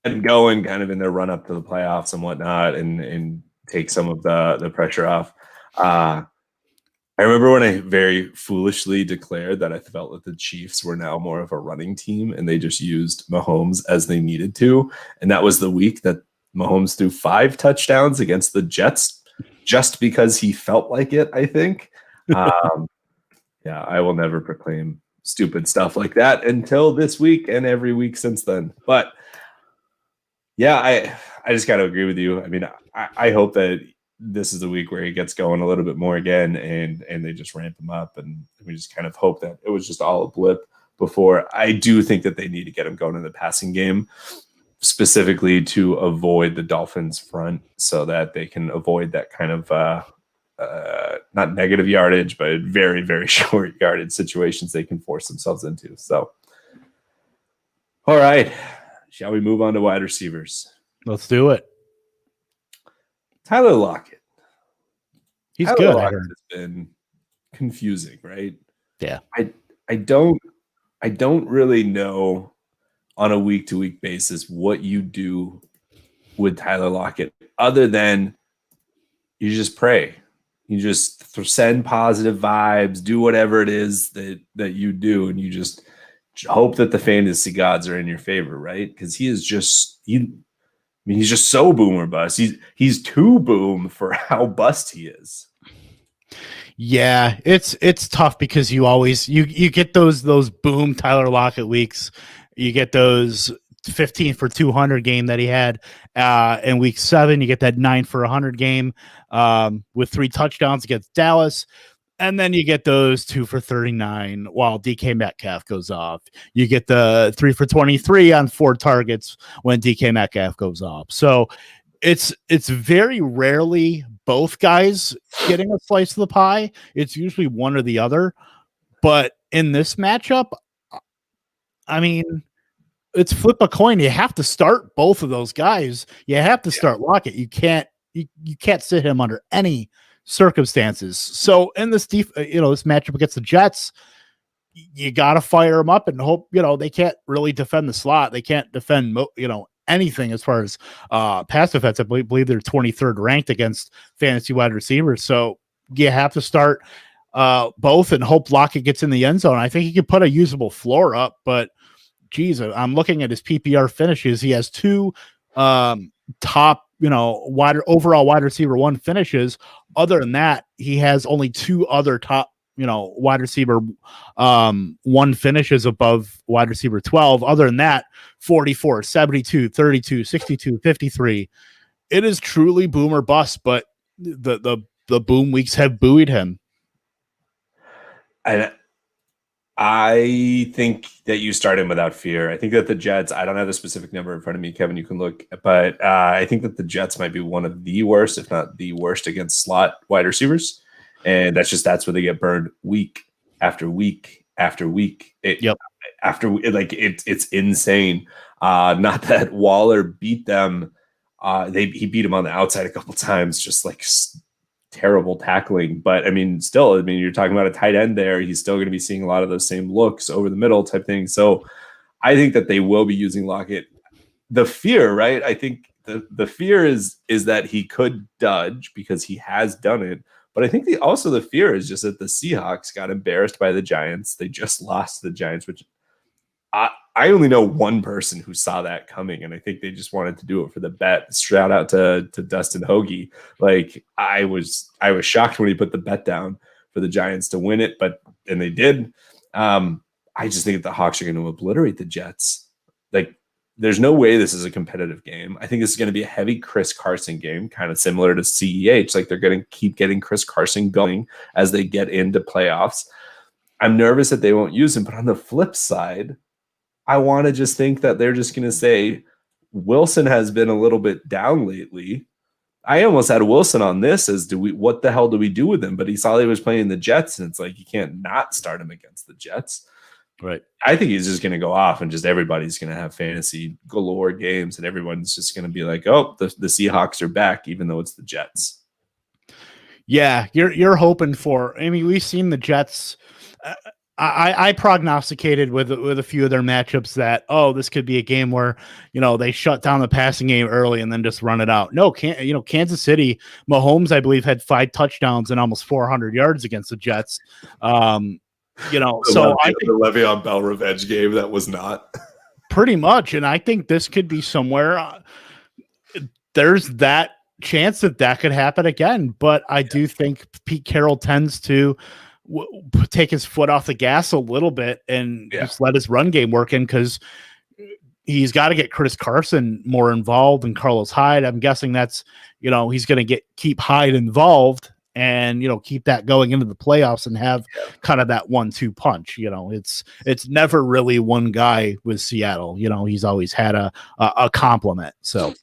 and going kind of in their run up to the playoffs and whatnot and take some of the pressure off. I remember when I very foolishly declared that I felt that the Chiefs were now more of a running team and they just used Mahomes as they needed to. And that was the week that Mahomes threw 5 touchdowns against the Jets just because he felt like it, I think. Yeah, I will never proclaim stupid stuff like that until this week and every week since then. But yeah, I just got to agree with you. I mean, I hope that this is the week where he gets going a little bit more again and they just ramp him up, and we just kind of hope that it was just all a blip before. I do think that they need to get him going in the passing game, specifically to avoid the Dolphins front so that they can avoid that kind of not negative yardage, but very, very short yardage situations they can force themselves into. So, all right. Shall we move on to wide receivers? Let's do it. Tyler Lockett. He's Tyler good. Lockett has been confusing, right? Yeah. I don't really know on a week-to-week basis what you do with Tyler Lockett other than you just pray. You just send positive vibes, do whatever it is that you do, and you just hope that the fantasy gods are in your favor, right? Because he is just he's just so boom or bust. He's too boom for how bust he is. Yeah, it's tough because you always you get those boom Tyler Lockett weeks. You get those 15 for 200 game that he had in week 7. You get that 9 for 100 game with 3 touchdowns against Dallas. And then you get those 2 for 39 while DK Metcalf goes off. You get the 3 for 23 on 4 targets when DK Metcalf goes off. So it's very rarely both guys getting a slice of the pie. It's usually one or the other. But in this matchup, I mean, it's flip a coin. You have to start both of those guys. You have to start Lockett. You can't sit him under any circumstances. So in this this matchup against the Jets, you got to fire them up and hope, they can't really defend the slot. They can't defend, anything as far as pass defense. I believe they're 23rd ranked against fantasy wide receivers. So you have to start both and hope Lockett gets in the end zone. I think he could put a usable floor up, but geez, I'm looking at his PPR finishes. He has 2 top, overall wide receiver 1 finishes. Other than that, he has only 2 other top, wide receiver 1 finishes above wide receiver 12. Other than that, 44, 72, 32, 62, 53. It is truly boom or bust, but the boom weeks have buoyed him. And I think that you start him without fear. I think that the Jets, I don't have the specific number in front of me, Kevin, you can look, but I think that the Jets might be one of the worst, if not the worst, against slot wide receivers. And that's where they get burned week after week after week. It's insane. Not that Waller beat them. He beat him on the outside a couple times, just like terrible tackling. But you're talking about a tight end there. He's still going to be seeing a lot of those same looks over the middle type thing. So I think that they will be using Lockett. The fear, right? I think the fear is that he could dodge because he has done it. But I think the fear is just that the Seahawks got embarrassed by the Giants. They just lost to the Giants, which I only know one person who saw that coming, and I think they just wanted to do it for the bet. Shout out to Dustin Hoagie. Like I was shocked when he put the bet down for the Giants to win it, and they did. I just think that the Hawks are going to obliterate the Jets. Like there's no way this is a competitive game. I think this is going to be a heavy Chris Carson game, kind of similar to CEH. Like they're going to keep getting Chris Carson going as they get into playoffs. I'm nervous that they won't use him, but on the flip side, I want to just think that they're just going to say Wilson has been a little bit down lately. I almost had Wilson on this as what the hell do we do with him? But he saw he was playing the Jets, and it's like you can't not start him against the Jets. Right. I think he's just going to go off and just everybody's going to have fantasy galore games and everyone's just going to be like, oh, the Seahawks are back, even though it's the Jets. Yeah, you're hoping for. I mean, we've seen the Jets. I prognosticated with a few of their matchups that this could be a game where they shut down the passing game early and then just run it out. No, Kansas City, Mahomes I believe had 5 touchdowns and almost 400 yards against the Jets. So I think the Le'Veon Bell revenge game that was not pretty much, and I think this could be somewhere. There's that chance that could happen again, but I do think Pete Carroll tends to take his foot off the gas a little bit and just let his run game work in because he's got to get Chris Carson more involved and Carlos Hyde. I'm guessing that's he's going to keep Hyde involved and keep that going into the playoffs and have kind of that 1-2 punch. It's never really one guy with Seattle. He's always had a complement. So.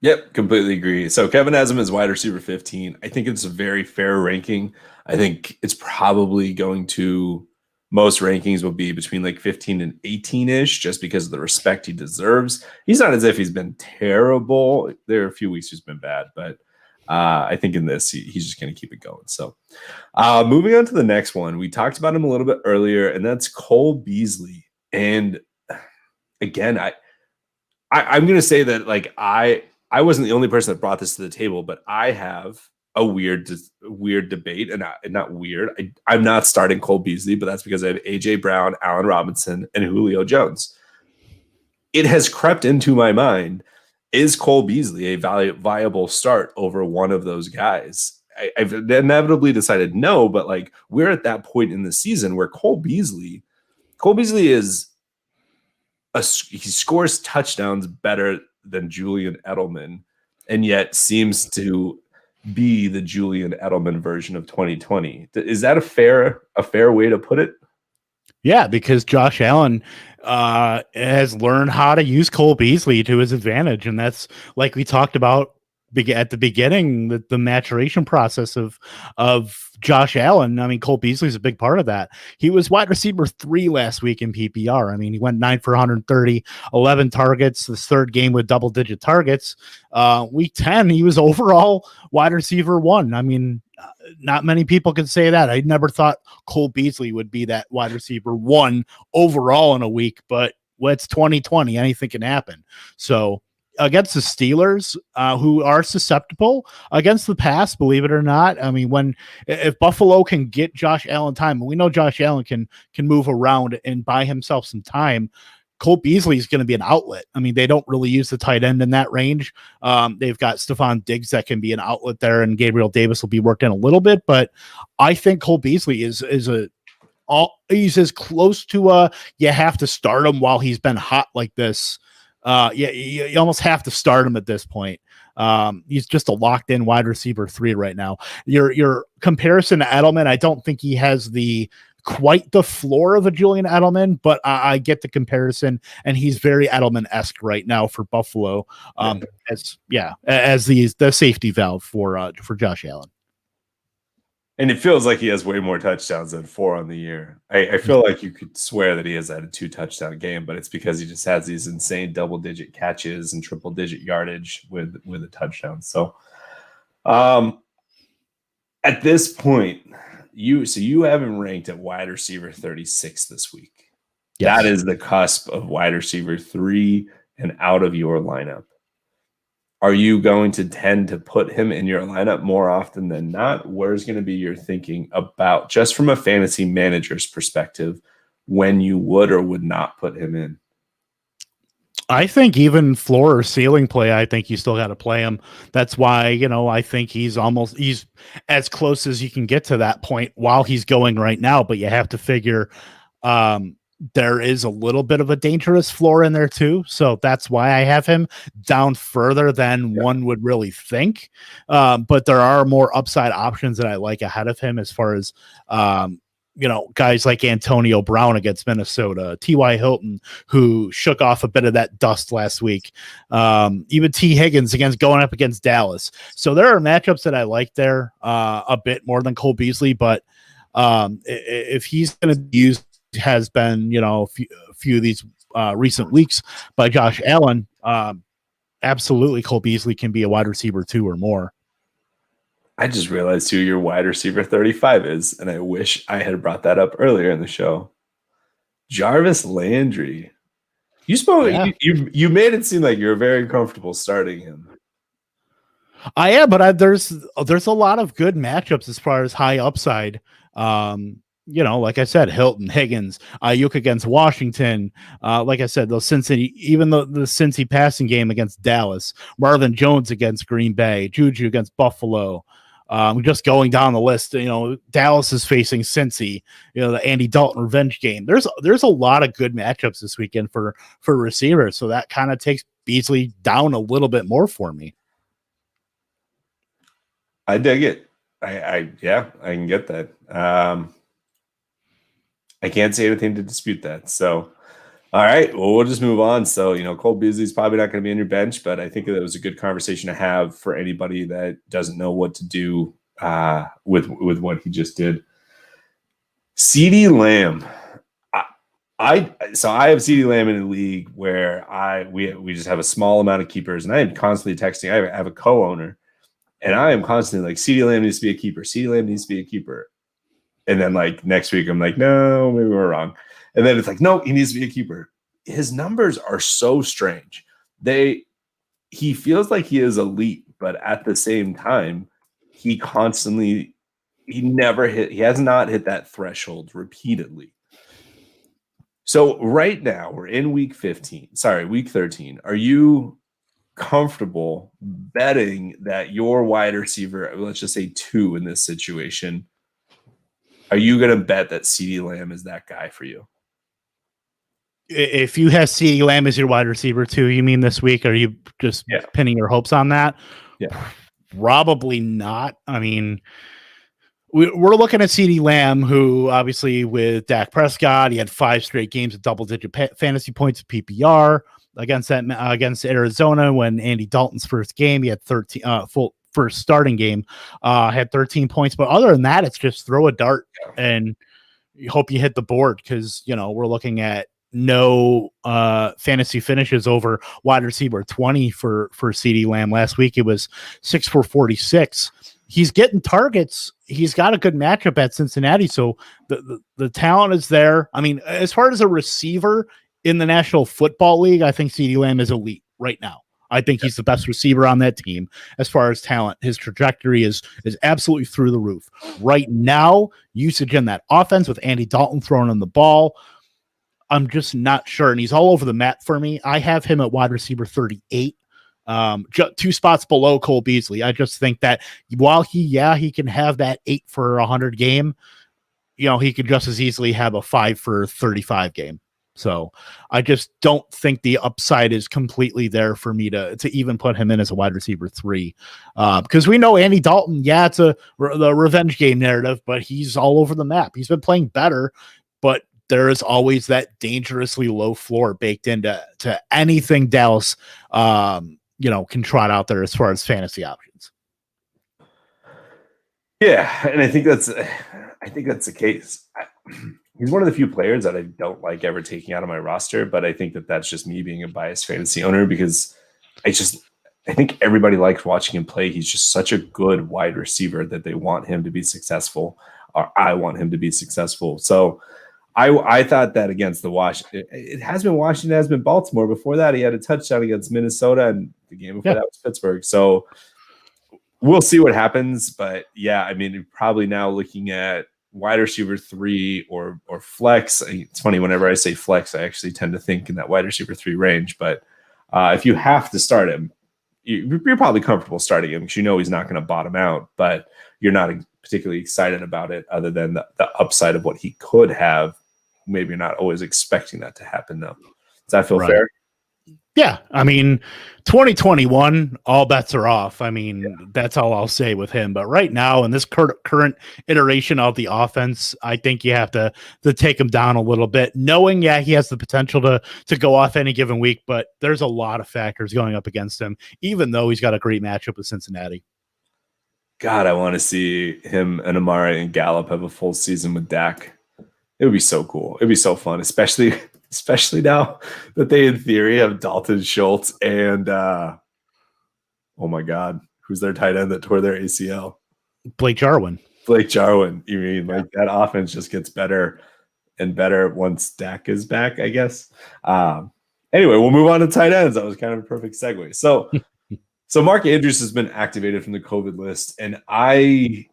Yep, completely agree. So Kevin has him as wide receiver 15. I think it's a very fair ranking. I think it's probably going to most rankings will be between like 15 and 18-ish just because of the respect he deserves. He's not as if he's been terrible. There are a few weeks he's been bad, but I think in this, he's just going to keep it going. So moving on to the next one, we talked about him a little bit earlier, and that's Cole Beasley. And again, I'm going to say that like I wasn't the only person that brought this to the table, but I have a weird debate, and not weird. I'm not starting Cole Beasley, but that's because I have AJ Brown, Allen Robinson, and Julio Jones. It has crept into my mind: is Cole Beasley a viable start over one of those guys? I've inevitably decided no, but like we're at that point in the season where Cole Beasley is he scores touchdowns better than Julian Edelman, and yet seems to be the Julian Edelman version of 2020. Is that a fair way to put it? Yeah, because Josh Allen has learned how to use Cole Beasley to his advantage, and that's like we talked about at the beginning, the maturation process of Josh Allen. I mean, Cole Beasley is a big part of that. He was wide receiver 3 last week in PPR. I mean, he went 9 for 130, 11 targets, this third game with double-digit targets. Week 10, he was overall wide receiver 1. I mean, not many people can say that. I never thought Cole Beasley would be that wide receiver 1 overall in a week, but it's 2020. Anything can happen. So against the Steelers, who are susceptible against the pass, believe it or not. I mean, if Buffalo can get Josh Allen time, and we know Josh Allen can move around and buy himself some time, Cole Beasley is going to be an outlet. I mean, they don't really use the tight end in that range. They've got Stephon Diggs that can be an outlet there, and Gabriel Davis will be worked in a little bit. But I think Cole Beasley is he's as close to you have to start him while he's been hot like this. You almost have to start him at this point. He's just a locked in wide receiver 3 right now. Your comparison to Edelman, I don't think he has quite the floor of a Julian Edelman, but I get the comparison, and he's very Edelman-esque right now for Buffalo. As the safety valve for Josh Allen. And it feels like he has way more touchdowns than 4 on the year. I feel like you could swear that he has had a 2-touchdown game, but it's because he just has these insane double-digit catches and triple-digit yardage with a touchdown. So at this point, you have him ranked at wide receiver 36 this week. Yes. That is the cusp of wide receiver 3 and out of your lineup. Are you going to tend to put him in your lineup more often than not? Where's going to be your thinking about, just from a fantasy manager's perspective, when you would or would not put him in? I think even floor or ceiling play, I think you still got to play him. That's why, I think he's as close as you can get to that point while he's going right now. But you have to figure there is a little bit of a dangerous floor in there too. So that's why I have him down further than one would really think. But there are more upside options that I like ahead of him as far as, guys like Antonio Brown against Minnesota, T.Y. Hilton, who shook off a bit of that dust last week. Even T. Higgins going up against Dallas. So there are matchups that I like there a bit more than Cole Beasley, but if he's going to use has been, a few of these recent weeks by Josh Allen. Absolutely, Cole Beasley can be a wide receiver 2 or more. I just realized who your wide receiver 35 is, and I wish I had brought that up earlier in the show. Jarvis Landry. You spoke. Yeah. You made it seem like you're very comfortable starting him. I am, but there's a lot of good matchups as far as high upside. Like I said, Hilton, Higgins, Ayuk against Washington. Like I said, those Cincinnati, even the Cincy passing game against Dallas, Marvin Jones against Green Bay, Juju against Buffalo. Just going down the list, Dallas is facing Cincy, the Andy Dalton revenge game. There's a lot of good matchups this weekend for receivers. So that kind of takes Beasley down a little bit more for me. I dig it. I can get that. I can't say anything to dispute that. So, all right, well, we'll just move on. So, Cole Beasley's probably not going to be on your bench, but I think that it was a good conversation to have for anybody that doesn't know what to do with what he just did. CeeDee Lamb. I have CeeDee Lamb in a league where we just have a small amount of keepers, and I am constantly texting. I have a co-owner, and I am constantly like, CeeDee Lamb needs to be a keeper. CeeDee Lamb needs to be a keeper. And then like next week, I'm like, no, maybe we're wrong. And then it's like, no, he needs to be a keeper. His numbers are so strange. He feels like he is elite, but at the same time, he has not hit that threshold repeatedly. So right now we're in week 13. Are you comfortable betting that your wide receiver, let's just say 2 in this situation, are you going to bet that CeeDee Lamb is that guy for you? If you have CeeDee Lamb as your wide receiver 2, you mean this week? Are you just pinning your hopes on that? Yeah. Probably not. I mean, we're looking at CeeDee Lamb, who obviously with Dak Prescott, he had 5 straight games of double-digit fantasy points of PPR against Arizona. When Andy Dalton's first game, he had 13 first starting game, had 13 points. But other than that, it's just throw a dart and you hope you hit the board, because we're looking at no fantasy finishes over wide receiver 20 for CeeDee Lamb. Last week it was 6 for 46. He's getting targets. He's got a good matchup at Cincinnati, so the talent is there. I mean, as far as a receiver in the National Football League, I think CeeDee Lamb is elite right now. I think he's the best receiver on that team as far as talent. His trajectory is absolutely through the roof. Right now, usage in that offense with Andy Dalton throwing on the ball, I'm just not sure. And he's all over the map for me. I have him at wide receiver 38, 2 spots below Cole Beasley. I just think that while he can have that 8 for 100 game, he could just as easily have a 5 for 35 game. So I just don't think the upside is completely there for me to even put him in as a wide receiver 3, because we know Andy Dalton. Yeah, it's the revenge game narrative, but he's all over the map. He's been playing better, but there is always that dangerously low floor baked into anything Dallas, can trot out there as far as fantasy options. Yeah, and I think that's the case. He's one of the few players that I don't like ever taking out of my roster, but I think that that's just me being a biased fantasy owner, because I think everybody likes watching him play. He's just such a good wide receiver that they want him to be successful, or I want him to be successful. So I thought that against the Washington, it has been Washington, it has been Baltimore. Before that, he had a touchdown against Minnesota, and the game before that was Pittsburgh. So we'll see what happens. But yeah, I mean, probably now looking at wide receiver 3 or flex. It's funny, whenever I say flex, I actually tend to think in that wide receiver 3 range. But if you have to start him, you're probably comfortable starting him, because he's not going to bottom out, but you're not particularly excited about it, other than the upside of what he could have. Maybe you're not always expecting that to happen, though. Does that feel fair? Yeah, I mean, 2021, all bets are off. I mean, that's all I'll say with him. But right now, in this current iteration of the offense, I think you have to take him down a little bit, knowing, he has the potential to go off any given week, but there's a lot of factors going up against him, even though he's got a great matchup with Cincinnati. God, I want to see him and Amari and Gallup have a full season with Dak. It would be so cool. It'd be so fun, especially now that they, in theory, have Dalton Schultz and oh my God, who's their tight end that tore their ACL? Blake Jarwin. Blake Jarwin. You mean like that offense just gets better and better once Dak is back, I guess. Anyway, we'll move on to tight ends. That was kind of a perfect segue. So Mark Andrews has been activated from the COVID list, and I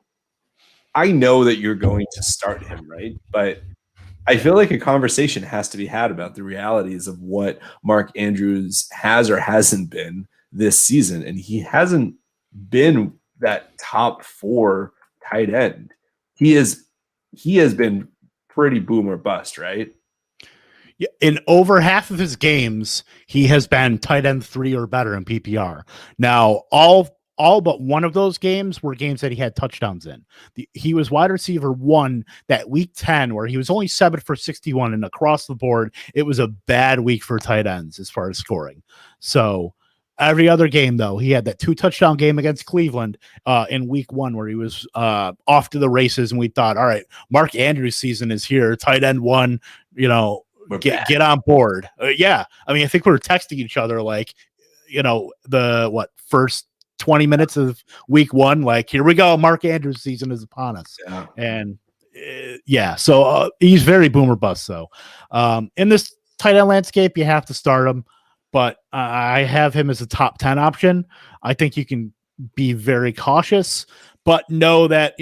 know that you're going to start him, right? But I feel like a conversation has to be had about the realities of what Mark Andrews has or hasn't been this season. And he hasn't been that top 4 tight end. He has been pretty boom or bust, right? Yeah, in over half of his games, he has been tight end 3 or better in PPR. Now, all but one of those games were games that he had touchdowns in. He was wide receiver 1 that week 10, where he was only 7 for 61, and across the board, it was a bad week for tight ends as far as scoring. So every other game, though, he had that 2 touchdown game against Cleveland in week 1, where he was off to the races, and we thought, all right, Mark Andrews' season is here. Tight end 1, get on board. Yeah, I mean, I think we were texting each other like, the first 20 minutes of week 1, like, here we go, Mark Andrews' season is upon us. Yeah. And so he's very boomer bust. So in this tight end landscape, you have to start him, but I have him as a top 10 option. I think you can be very cautious, but know that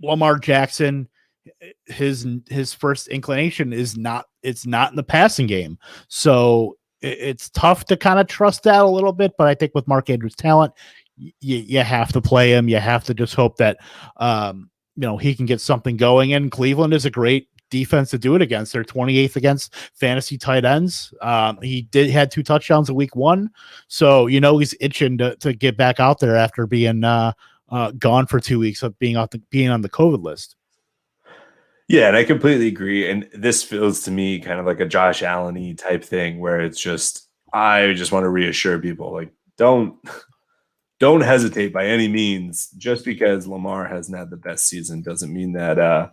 Lamar Jackson, his first inclination is not in the passing game. So it's tough to kind of trust that a little bit, but I think with Mark Andrews' talent, you have to play him. You have to just hope that he can get something going. And Cleveland is a great defense to do it against. They're 28th against fantasy tight ends. He had 2 touchdowns in week 1, so he's itching to get back out there after being gone for 2 weeks of being on the COVID list. Yeah, and I completely agree. And this feels to me kind of like a Josh Allen-y type thing, where it's just, I just want to reassure people, like, don't hesitate by any means. Just because Lamar hasn't had the best season doesn't mean that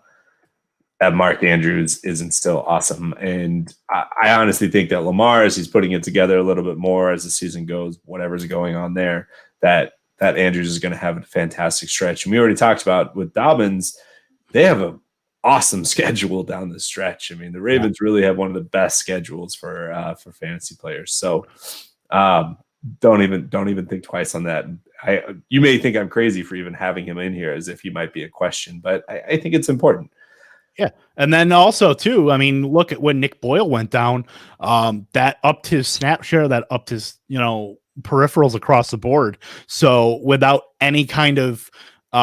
Mark Andrews isn't still awesome. And I honestly think that Lamar, as he's putting it together a little bit more as the season goes, whatever's going on there, that Andrews is going to have a fantastic stretch. And we already talked about with Dobbins, they have a awesome schedule down the stretch. I mean, the Ravens really have one of the best schedules for fantasy players. So don't even think twice on that. You may think I'm crazy for even having him in here as if he might be a question, but I think it's important. Yeah. And then also too, I mean, look at when Nick Boyle went down, that upped his snap share, that upped his, peripherals across the board. So without any kind of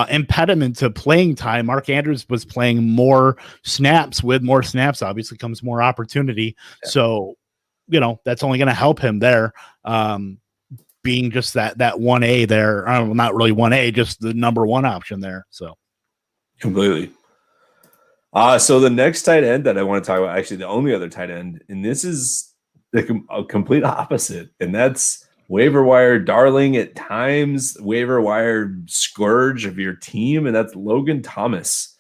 impediment to playing time, Mark Andrews was playing more snaps. With more snaps, obviously comes more opportunity. Yeah. So, that's only going to help him there. Being just that 1A there, not really 1A, just the number 1 option there. So completely. So the next tight end that I want to talk about, actually the only other tight end, and this is a complete opposite, and that's waiver wire darling at times, waiver wire scourge of your team, and that's Logan Thomas.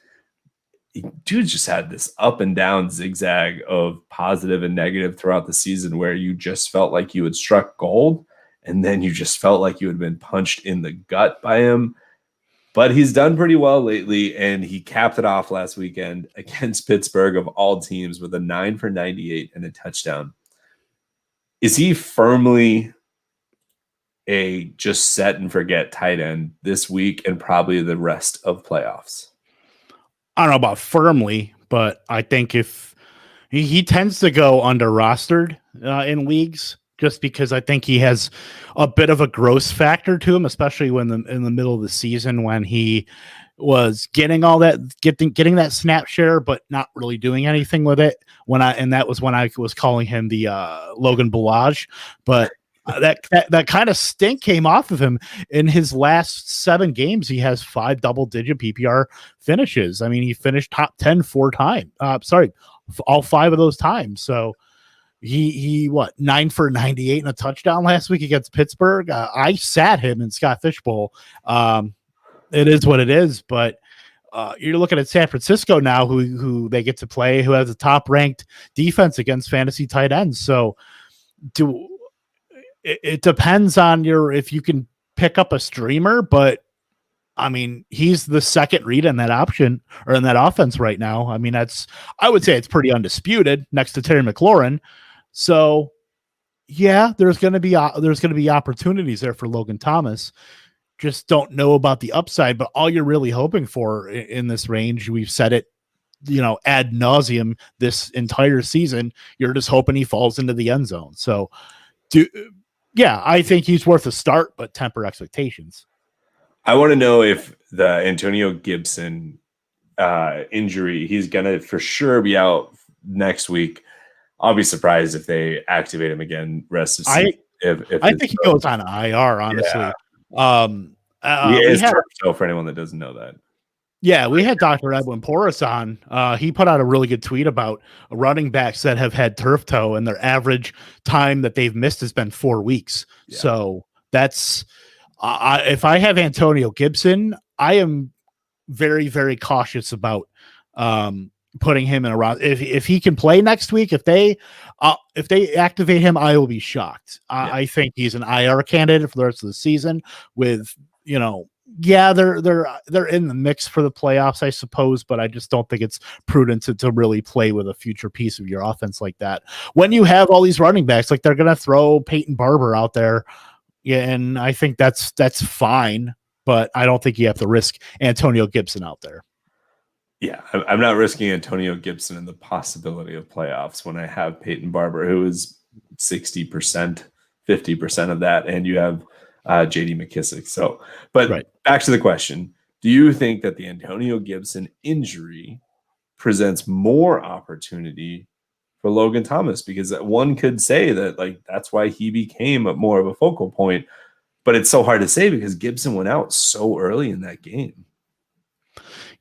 Dude just had this up and down zigzag of positive and negative throughout the season, where you just felt like you had struck gold, and then you just felt like you had been punched in the gut by him. But he's done pretty well lately, and he capped it off last weekend against Pittsburgh, of all teams, with a 9 for 98 and a touchdown. Is he firmly a just set and forget tight end this week and probably the rest of playoffs? I don't know about firmly, but I think if he tends to go under rostered in leagues, just because I think he has a bit of a gross factor to him, especially when in the middle of the season, when he was getting all that, getting that snap share, but not really doing anything with it. And that was when I was calling him the Logan Ballage, but that kind of stink came off of him. In his last 7 games, he has 5 double-digit PPR finishes. I mean, he finished top 10 4 times. All 5 of those times. So he 9 for 98 and a touchdown last week against Pittsburgh. I sat him in Scott Fishbowl. It is what it is, but you're looking at San Francisco now, who they get to play, who has a top ranked defense against fantasy tight ends. So it depends on if you can pick up a streamer, but I mean, he's the second read in that option or in that offense right now. I mean, I would say it's pretty undisputed next to Terry McLaurin. So yeah, there's going to be opportunities there for Logan Thomas. Just don't know about the upside, but all you're really hoping for in this range, we've said it, ad nauseum this entire season, you're just hoping he falls into the end zone. So I think he's worth a start, but temper expectations. I want to know if the Antonio Gibson injury, he's going to for sure be out next week. I'll be surprised if they activate him again rest of season. I think he goes on IR, honestly. Yeah. So for anyone that doesn't know that. Yeah, we had Dr. Edwin Porras on. He put out a really good tweet about running backs that have had turf toe, and their average time that they've missed has been 4 weeks. Yeah. So that's if I have Antonio Gibson, I am very, very cautious about putting him in a roster. If he can play next week, if they activate him, I will be shocked. I think he's an IR candidate for the rest of the season. With they're in the mix for the playoffs, I suppose, but I just don't think it's prudent to really play with a future piece of your offense like that. When you have all these running backs, like they're going to throw Peyton Barber out there, and I think that's fine, but I don't think you have to risk Antonio Gibson out there. Yeah, I'm not risking Antonio Gibson in the possibility of playoffs when I have Peyton Barber, who is 60%, 50% of that, and you have J.D. McKissick. So, but Back to the question: do you think that the Antonio Gibson injury presents more opportunity for Logan Thomas? Because one could say that that's why he became more of a focal point, but it's so hard to say because Gibson went out so early in that game.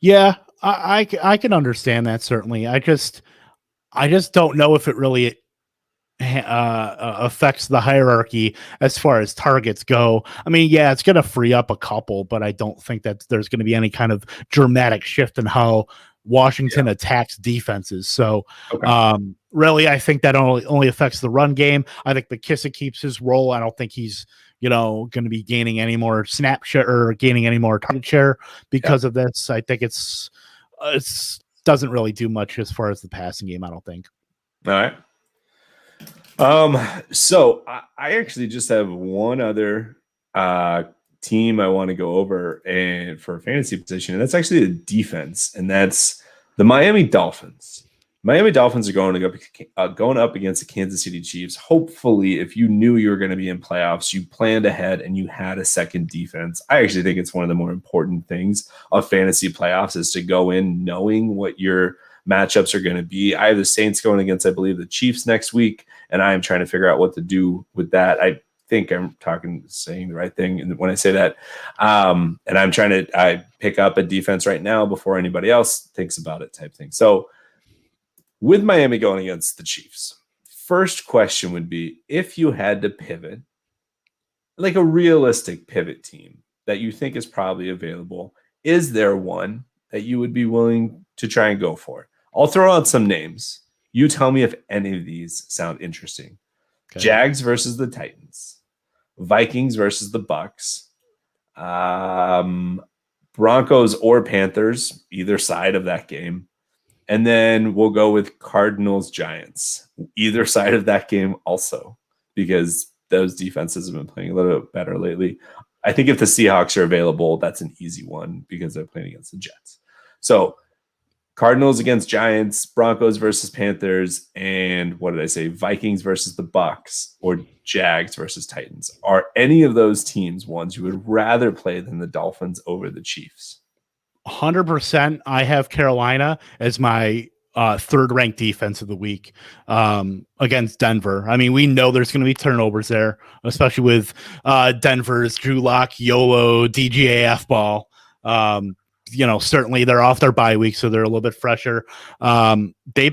Yeah. I can understand that, certainly. I just don't know if it really affects the hierarchy as far as targets go. I mean, yeah, it's going to free up a couple, but I don't think that there's going to be any kind of dramatic shift in how Washington attacks defenses. So really, I think that only affects the run game. I think McKissick keeps his role. I don't think he's going to be gaining any more snap share or gaining any more target share because of this. I think it doesn't really do much as far as the passing game, I don't think. All right. So I actually just have one other team I want to go over and for fantasy position, and that's actually the defense, and that's the Miami Dolphins. Miami Dolphins are going up against the Kansas City Chiefs. Hopefully, if you knew you were going to be in playoffs, you planned ahead and you had a second defense. I actually think it's one of the more important things of fantasy playoffs is to go in knowing what your matchups are going to be. I have the Saints going against, I believe, the Chiefs next week, and I am trying to figure out what to do with that. I think I'm saying the right thing when I say that. And I'm trying to pick up a defense right now before anybody else thinks about it type thing. So with Miami going against the Chiefs, first question would be, if you had to pivot, like a realistic pivot team that you think is probably available, is there one that you would be willing to try and go for? I'll throw out some names. You tell me if any of these sound interesting. Okay. Jags versus the Titans, Vikings versus the Bucks, Broncos or Panthers, either side of that game. And then we'll go with Cardinals, Giants, either side of that game also, because those defenses have been playing a little bit better lately. I think if the Seahawks are available, that's an easy one because they're playing against the Jets. So Cardinals against Giants, Broncos versus Panthers, and what did I say? Vikings versus the Bucks, or Jags versus Titans. Are any of those teams ones you would rather play than the Dolphins over the Chiefs? 100%. I have Carolina as my third ranked defense of the week against Denver. I mean, we know there's going to be turnovers there, especially with Denver's Drew Lock, YOLO, DGAF ball. Certainly they're off their bye week, so they're a little bit fresher. They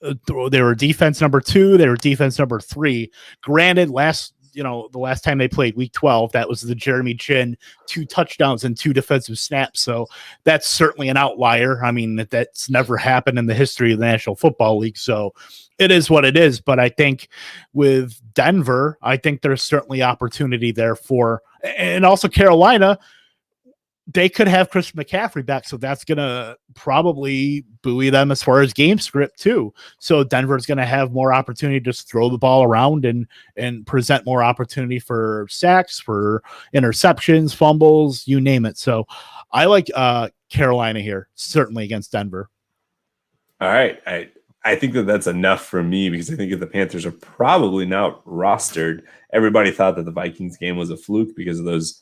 were defense number 2. They were defense number 3. Granted, last the last time they played week 12, that was the Jeremy Chin 2 touchdowns and 2 defensive snaps. So that's certainly an outlier. I mean, that's never happened in the history of the National Football League. So it is what it is. But I think with Denver, I think there's certainly opportunity there and also Carolina, they could have Christian McCaffrey back, so that's going to probably buoy them as far as game script too. So Denver's going to have more opportunity to just throw the ball around and present more opportunity for sacks, for interceptions, fumbles, you name it. So I like Carolina here, certainly against Denver. All right. I think that's enough for me because I think if the Panthers are probably not rostered, everybody thought that the Vikings game was a fluke because of those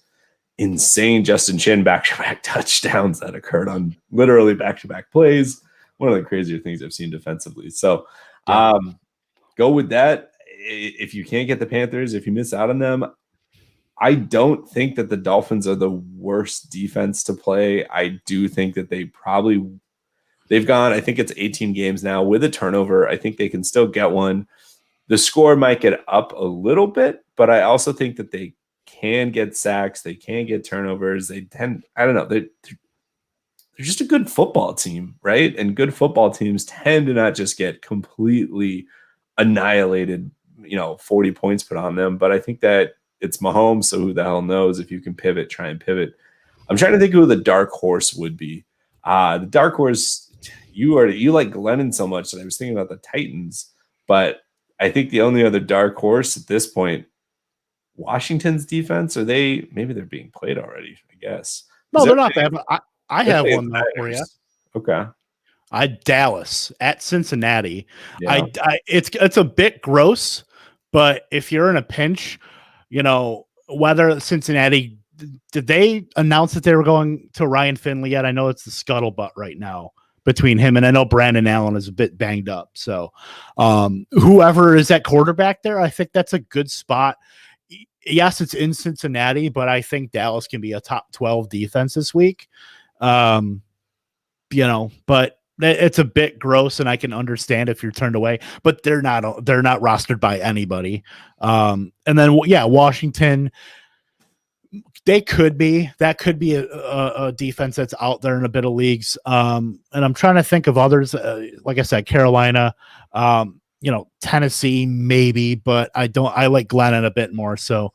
insane Justin Chin back-to-back touchdowns that occurred on literally back-to-back plays. One of the crazier things I've seen defensively. So go with that. If you can't get the Panthers, if you miss out on them, I don't think that the Dolphins are the worst defense to play. I do think that they've gone, I think it's 18 games now with a turnover. I think they can still get one. The score might get up a little bit, but I also think that they can get sacks, they can get turnovers. I don't know. They're just a good football team, right? And good football teams tend to not just get completely annihilated, 40 points put on them. But I think that it's Mahomes, so who the hell knows? If you can pivot, try and pivot. I'm trying to think who the dark horse would be. The dark horse, you like Glennon so much that I was thinking about the Titans, but I think the only other dark horse at this point, Washington's defense, maybe they're being played already, I guess. No, they're not bad. I have one though for you. Okay. Dallas at Cincinnati. Yeah. It's a bit gross, but if you're in a pinch, whether Cincinnati, did they announce that they were going to Ryan Finley yet? I know it's the scuttlebutt right now between him, and I know Brandon Allen is a bit banged up. So whoever is at quarterback there, I think that's a good spot. Yes, it's in Cincinnati, but I think Dallas can be a top 12 defense this week. But it's a bit gross, and I can understand if you're turned away, but they're not rostered by anybody. And then, Washington, that could be a defense that's out there in a bit of leagues. And I'm trying to think of others. Like I said, Carolina, Tennessee maybe, but I like Glennon a bit more. So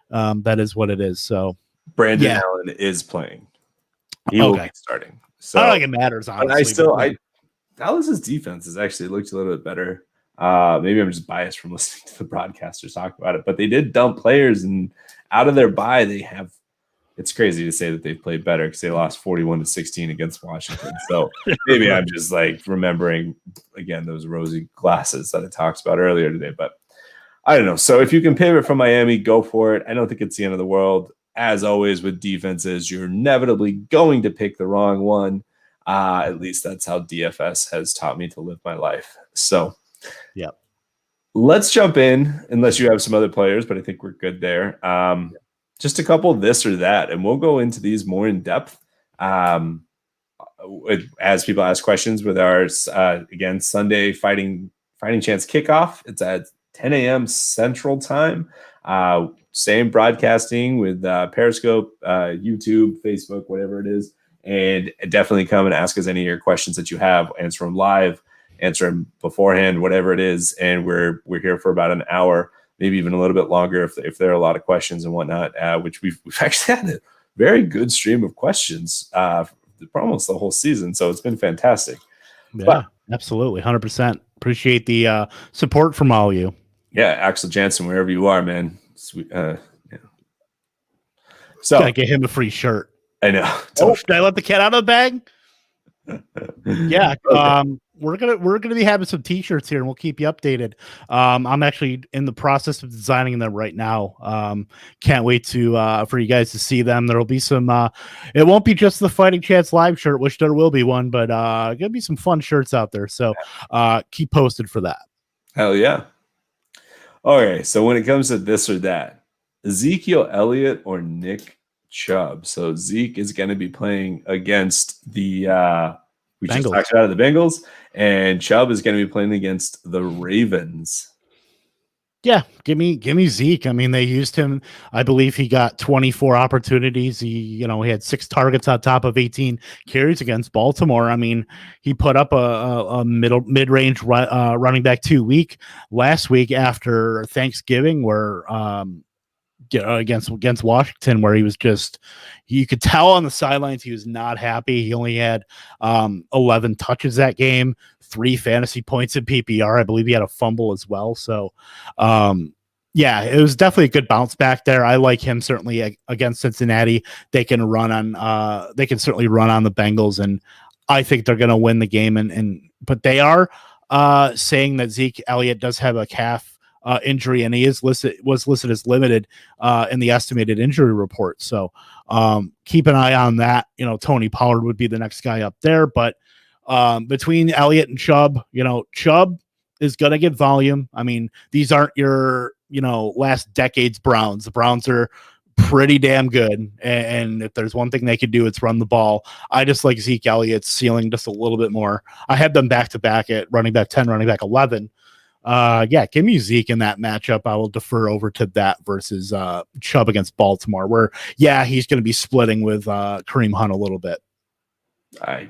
that is what it is. So Brandon Allen is playing. He will be starting. So I don't think it matters, honestly. Dallas's defense has actually looked a little bit better. Maybe I'm just biased from listening to the broadcasters talk about it, but they did dump players, and out of their bye, it's crazy to say that they've played better because they lost 41-16 against Washington. So maybe I'm just like remembering again those rosy glasses that I talked about earlier today, but I don't know. So if you can pivot from Miami, go for it. I don't think it's the end of the world. As always with defenses, you're inevitably going to pick the wrong one. At least that's how DFS has taught me to live my life. So let's jump in, unless you have some other players, but I think we're good there. Just a couple of this or that, and we'll go into these more in depth as people ask questions with our, again, Sunday Fighting Chance kickoff. It's at 10 a.m. Central Time. Same broadcasting with Periscope, YouTube, Facebook, whatever it is. And definitely come and ask us any of your questions that you have. Answer them live, answer them beforehand, whatever it is. And we're here for about an hour, maybe even a little bit longer if there are a lot of questions and whatnot, which we've actually had a very good stream of questions for almost the whole season. So it's been fantastic. Yeah, but, absolutely. 100%. Appreciate the support from all of you. Yeah, Axel Jansen, wherever you are, man. Sweet. Yeah. So gotta get him a free shirt. I know. Did I let the cat out of the bag? Yeah. We're gonna be having some t-shirts here, and we'll keep you updated. I'm actually in the process of designing them right now. Can't wait to for you guys to see them. There'll be some it won't be just the Fighting Chance live shirt, which there will be one, but gonna be some fun shirts out there. So keep posted for that. Hell yeah. Okay, so when it comes to this or that, Ezekiel Elliott or Nick Chubb. So Zeke is going to be playing against the we just talked about the Bengals, and Chubb is going to be playing against the Ravens. Yeah, give me Zeke. I mean, they used him. I believe he got 24 opportunities. He had 6 targets on top of 18 carries against Baltimore. I mean, he put up a mid-range running back 2 week last week after Thanksgiving, where against Washington, where he was just, you could tell on the sidelines he was not happy. He only had 11 touches that game, 3 fantasy points in PPR. I believe he had a fumble as well. So yeah, it was definitely a good bounce back there. I like him certainly against Cincinnati. They can certainly run on the Bengals, and I think they're going to win the game. But they are saying that Zeke Elliott does have a calf injury, and he was listed as limited in the estimated injury report. So keep an eye on that. Tony Pollard would be the next guy up there, but between Elliott and Chubb, Chubb is going to get volume. I mean, these aren't your last decade's Browns. The Browns are pretty damn good, and if there's one thing they could do, it's run the ball. I just like Zeke Elliott's ceiling just a little bit more. I had them back to back at running back 10, running back 11. Yeah, give me Zeke in that matchup. I will defer over to that versus Chubb against Baltimore, where he's going to be splitting with Kareem Hunt a little bit. I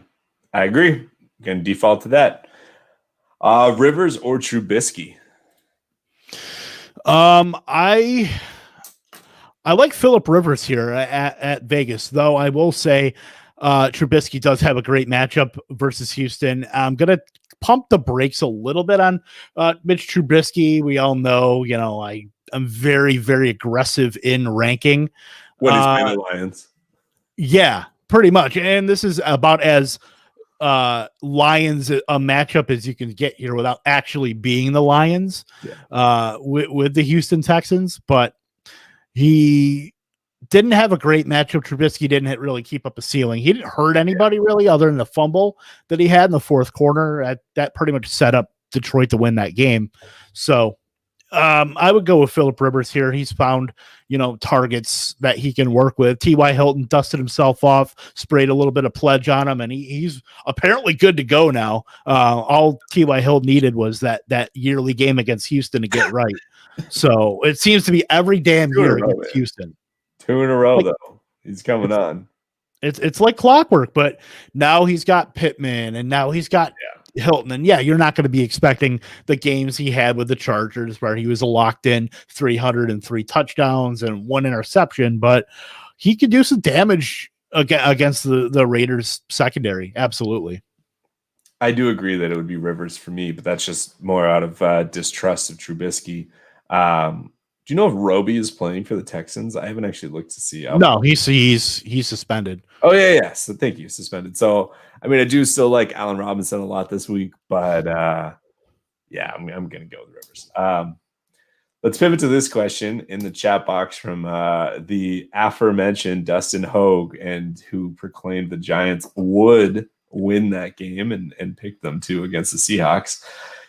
agree. I'm going to default to that. Rivers or Trubisky? I like Phillip Rivers here at Vegas, though I will say Trubisky does have a great matchup versus Houston. I'm going to pump the brakes a little bit on Mitch Trubisky. We all know, I'm very, very aggressive in ranking. What is the Lions? Yeah, pretty much. And this is about as Lions a matchup as you can get here without actually being the Lions with the Houston Texans. But he didn't have a great matchup. Trubisky didn't really keep up a ceiling. He didn't hurt anybody really other than the fumble that he had in the fourth quarter. That pretty much set up Detroit to win that game. So I would go with Phillip Rivers here. He's found, targets that he can work with. T.Y. Hilton dusted himself off, sprayed a little bit of pledge on him, and he's apparently good to go now. All T.Y. Hilton needed was that yearly game against Houston to get right. So it seems to be every damn year against Houston. 2 in a row, though. He's coming on. It's like clockwork, but now he's got Pittman, and now he's got Hilton. And you're not going to be expecting the games he had with the Chargers where he was a locked in 303 touchdowns and 1 interception, but he could do some damage against the Raiders secondary. Absolutely. I do agree that it would be Rivers for me, but that's just more out of distrust of Trubisky. Do you know if Roby is playing for the Texans? I haven't actually looked to see. No, he's suspended. Oh, yeah. So thank you, suspended. So, I mean, I do still like Allen Robinson a lot this week, but I'm going to go with Rivers. Let's pivot to this question in the chat box from the aforementioned Dustin Hogue, and who proclaimed the Giants would win that game and picked them to against the Seahawks.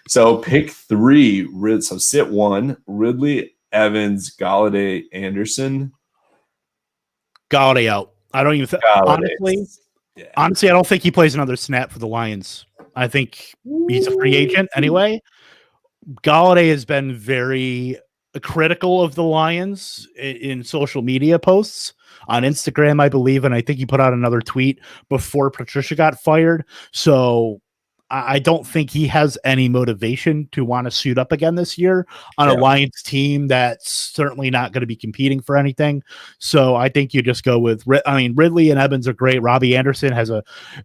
So pick 3. So sit 1, Ridley, Evans, Galladay, Anderson. Galladay out. I don't even honestly, I don't think he plays another snap for the Lions. I think he's a free agent anyway. Galladay has been very critical of the Lions in social media posts on Instagram, I believe, and I think he put out another tweet before Patricia got fired. So I don't think he has any motivation to want to suit up again this year on a Lions team that's certainly not going to be competing for anything. So I think you just go with, Ridley and Evans are great. Robbie Anderson has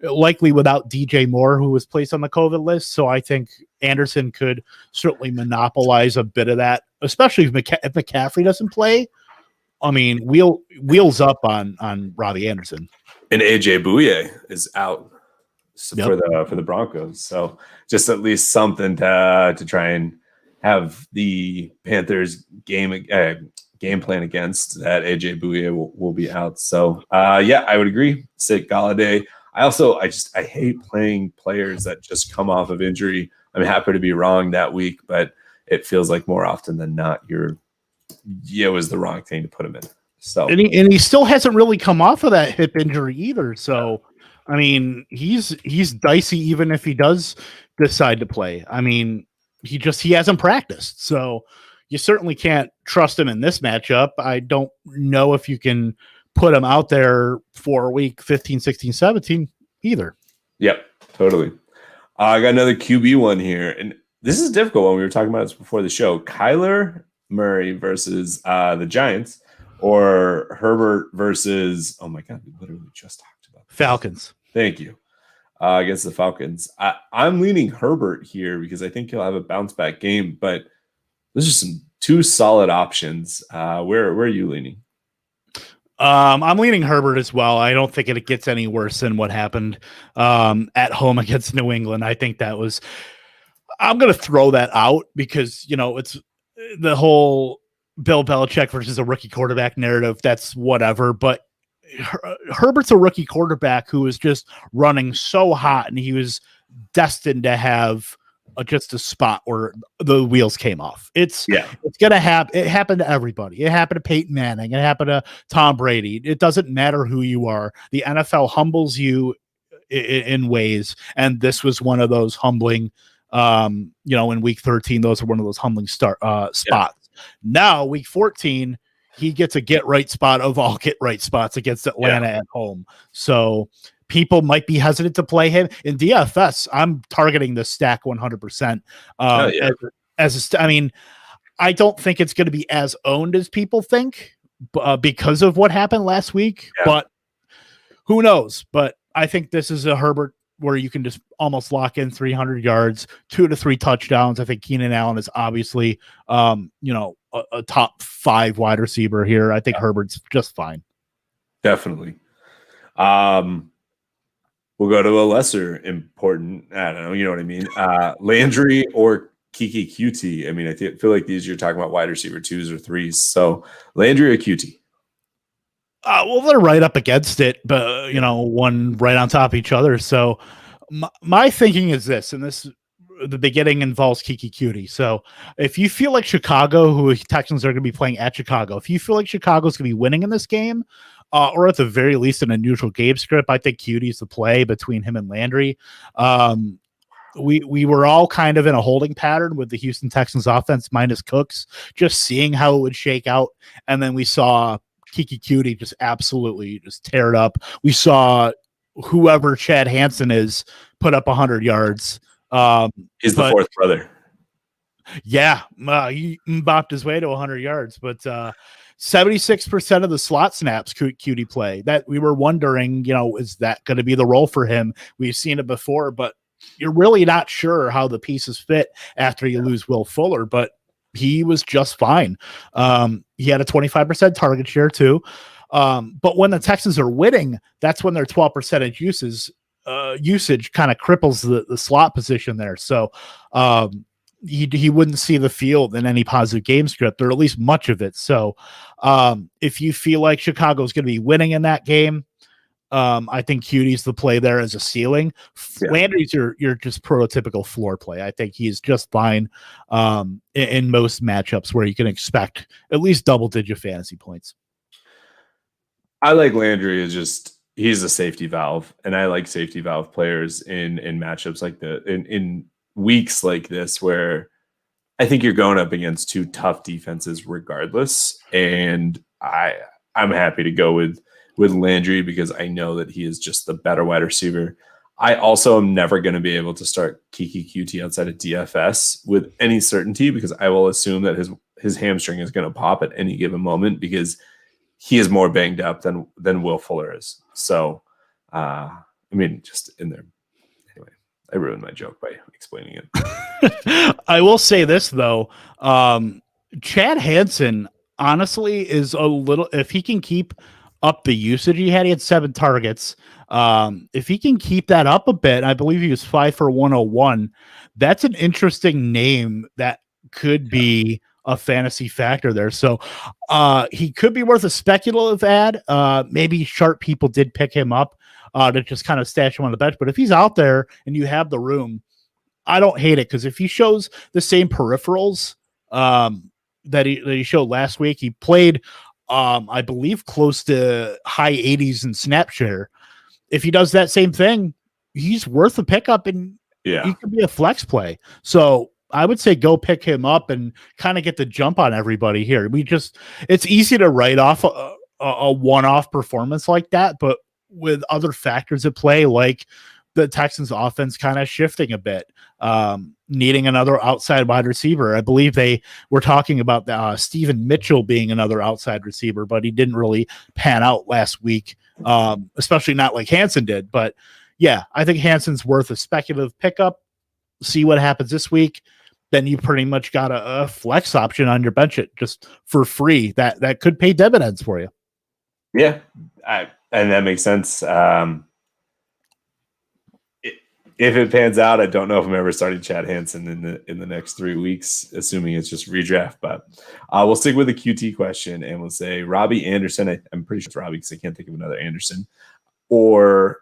likely without DJ Moore, who was placed on the COVID list. So I think Anderson could certainly monopolize a bit of that, especially if McCaffrey doesn't play. I mean, wheels up on Robbie Anderson. And AJ Bouye is out for the Broncos, so just at least something to try and have the Panthers game plan against that. AJ Bouye will be out, so I would agree. Sit Galladay. I hate playing players that just come off of injury. I'm happy to be wrong that week, but it feels like more often than not it was the wrong thing to put him in. So and he still hasn't really come off of that hip injury either. So I mean, he's dicey even if he does decide to play. I mean, he hasn't practiced. So you certainly can't trust him in this matchup. I don't know if you can put him out there for week 15, 16, 17 either. Yep, totally. I got another QB one here, and this is a difficult one. We were talking about this before the show. Kyler Murray versus the Giants, or Herbert versus, oh my God, we literally just talked about this. Falcons. Thank you. Against the Falcons. I'm leaning Herbert here because I think he'll have a bounce back game, but those are some two solid options. Where are you leaning? I'm leaning Herbert as well. I don't think it gets any worse than what happened at home against New England. I think that was, I'm going to throw that out because, it's the whole Bill Belichick versus a rookie quarterback narrative. That's whatever. But Herbert's a rookie quarterback who was just running so hot, and he was destined to have just a spot where the wheels came off. It's going to happen. It happened to everybody. It happened to Peyton Manning. It happened to Tom Brady. It doesn't matter who you are. The NFL humbles you in ways, and this was one of those humbling. In week 13, those are one of those humbling spots. Now, week 14, he gets a get right spot of all get right spots against Atlanta at home. So people might be hesitant to play him in DFS. I'm targeting this stack 100%. I don't think it's going to be as owned as people think because of what happened last week, but who knows? But I think this is a Herbert where you can just almost lock in 300 yards, 2 to 3 touchdowns. I think Keenan Allen is obviously, a top 5 wide receiver here. I think Herbert's just fine. Definitely. We'll go to a lesser important, I don't know, you know what I mean? Landry or Kiki QT. I mean, I feel like these you're talking about wide receiver 2s or 3s. So Landry or QT? Well, they're right up against it, but one right on top of each other. So my thinking is this, and the beginning involves Kiki Cutie. So if you feel like Chicago, who Texans are going to be playing at Chicago, if you feel like Chicago's going to be winning in this game, or at the very least in a neutral game script, I think Cutie's the play between him and Landry. We were all kind of in a holding pattern with the Houston Texans offense minus Cooks, just seeing how it would shake out. And then we saw Kiki Cutie just absolutely just tear it up. We saw whoever Chad Hansen is put up 100 yards. He's the fourth brother. Yeah, he bopped his way to 100 yards, but 76% of the slot snaps Cutie play. That we were wondering, is that going to be the role for him? We've seen it before, but you're really not sure how the pieces fit after you lose Will Fuller, but he was just fine. He had a 25% target share too. But when the Texans are winning, that's when their 12% usage kind of cripples the slot position there. So he wouldn't see the field in any positive game script, or at least much of it. So if you feel like Chicago's going to be winning in that game, I think Cutie's the play there as a ceiling. Landry's your just prototypical floor play. I think he's just fine in most matchups where you can expect at least double-digit fantasy points. I like Landry he's a safety valve, and I like safety valve players in matchups like in weeks like this where I think you're going up against two tough defenses regardless, and I'm happy to go with Landry because I know that he is just the better wide receiver. I also am never going to be able to start Kiki QT outside of DFS with any certainty because I will assume that his hamstring is going to pop at any given moment because he is more banged up than Will Fuller is. So, just in there. Anyway, I ruined my joke by explaining it. I will say this, though. Chad Hansen, honestly, is a little – if he can keep up the usage he had 7 targets. If he can keep that up a bit, I believe he was 5 for 101. That's an interesting name that could be a fantasy factor there. So he could be worth a speculative ad. Maybe sharp people did pick him up to just kind of stash him on the bench. But if he's out there and you have the room, I don't hate it because if he shows the same peripherals that he showed last week, he played, I believe, close to high 80s in snap share. If he does that same thing, he's worth a pickup and he could be a flex play. So I would say go pick him up and kind of get the jump on everybody here. It's easy to write off a one-off performance like that, but with other factors at play, like the Texans offense kind of shifting a bit, needing another outside wide receiver. I believe they were talking about Stephen Mitchell being another outside receiver, but he didn't really pan out last week, especially not like Hansen did. But yeah, I think Hansen's worth a speculative pickup. See what happens this week. Then you pretty much got a flex option on your bench it just for free. That could pay dividends for you. Yeah, and that makes sense. If it pans out, I don't know if I'm ever starting Chad Hansen in the next 3 weeks, assuming it's just redraft. But we'll stick with the QT question, and we'll say Robbie Anderson. I'm pretty sure it's Robbie because I can't think of another Anderson, or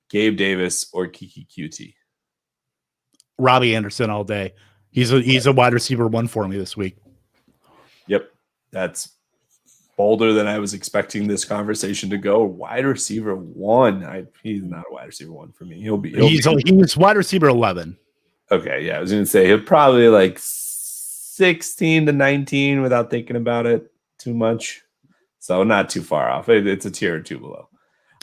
Gabe Davis, or Kiki QT. Robbie Anderson all day. He's a wide receiver 1 for me this week. Yep, that's bolder than I was expecting this conversation to go. Wide receiver 1. He's not a wide receiver 1 for me. He's wide receiver 11. Okay, yeah, I was going to say he'll probably like 16 to 19 without thinking about it too much. So not too far off. It's a tier or 2 below.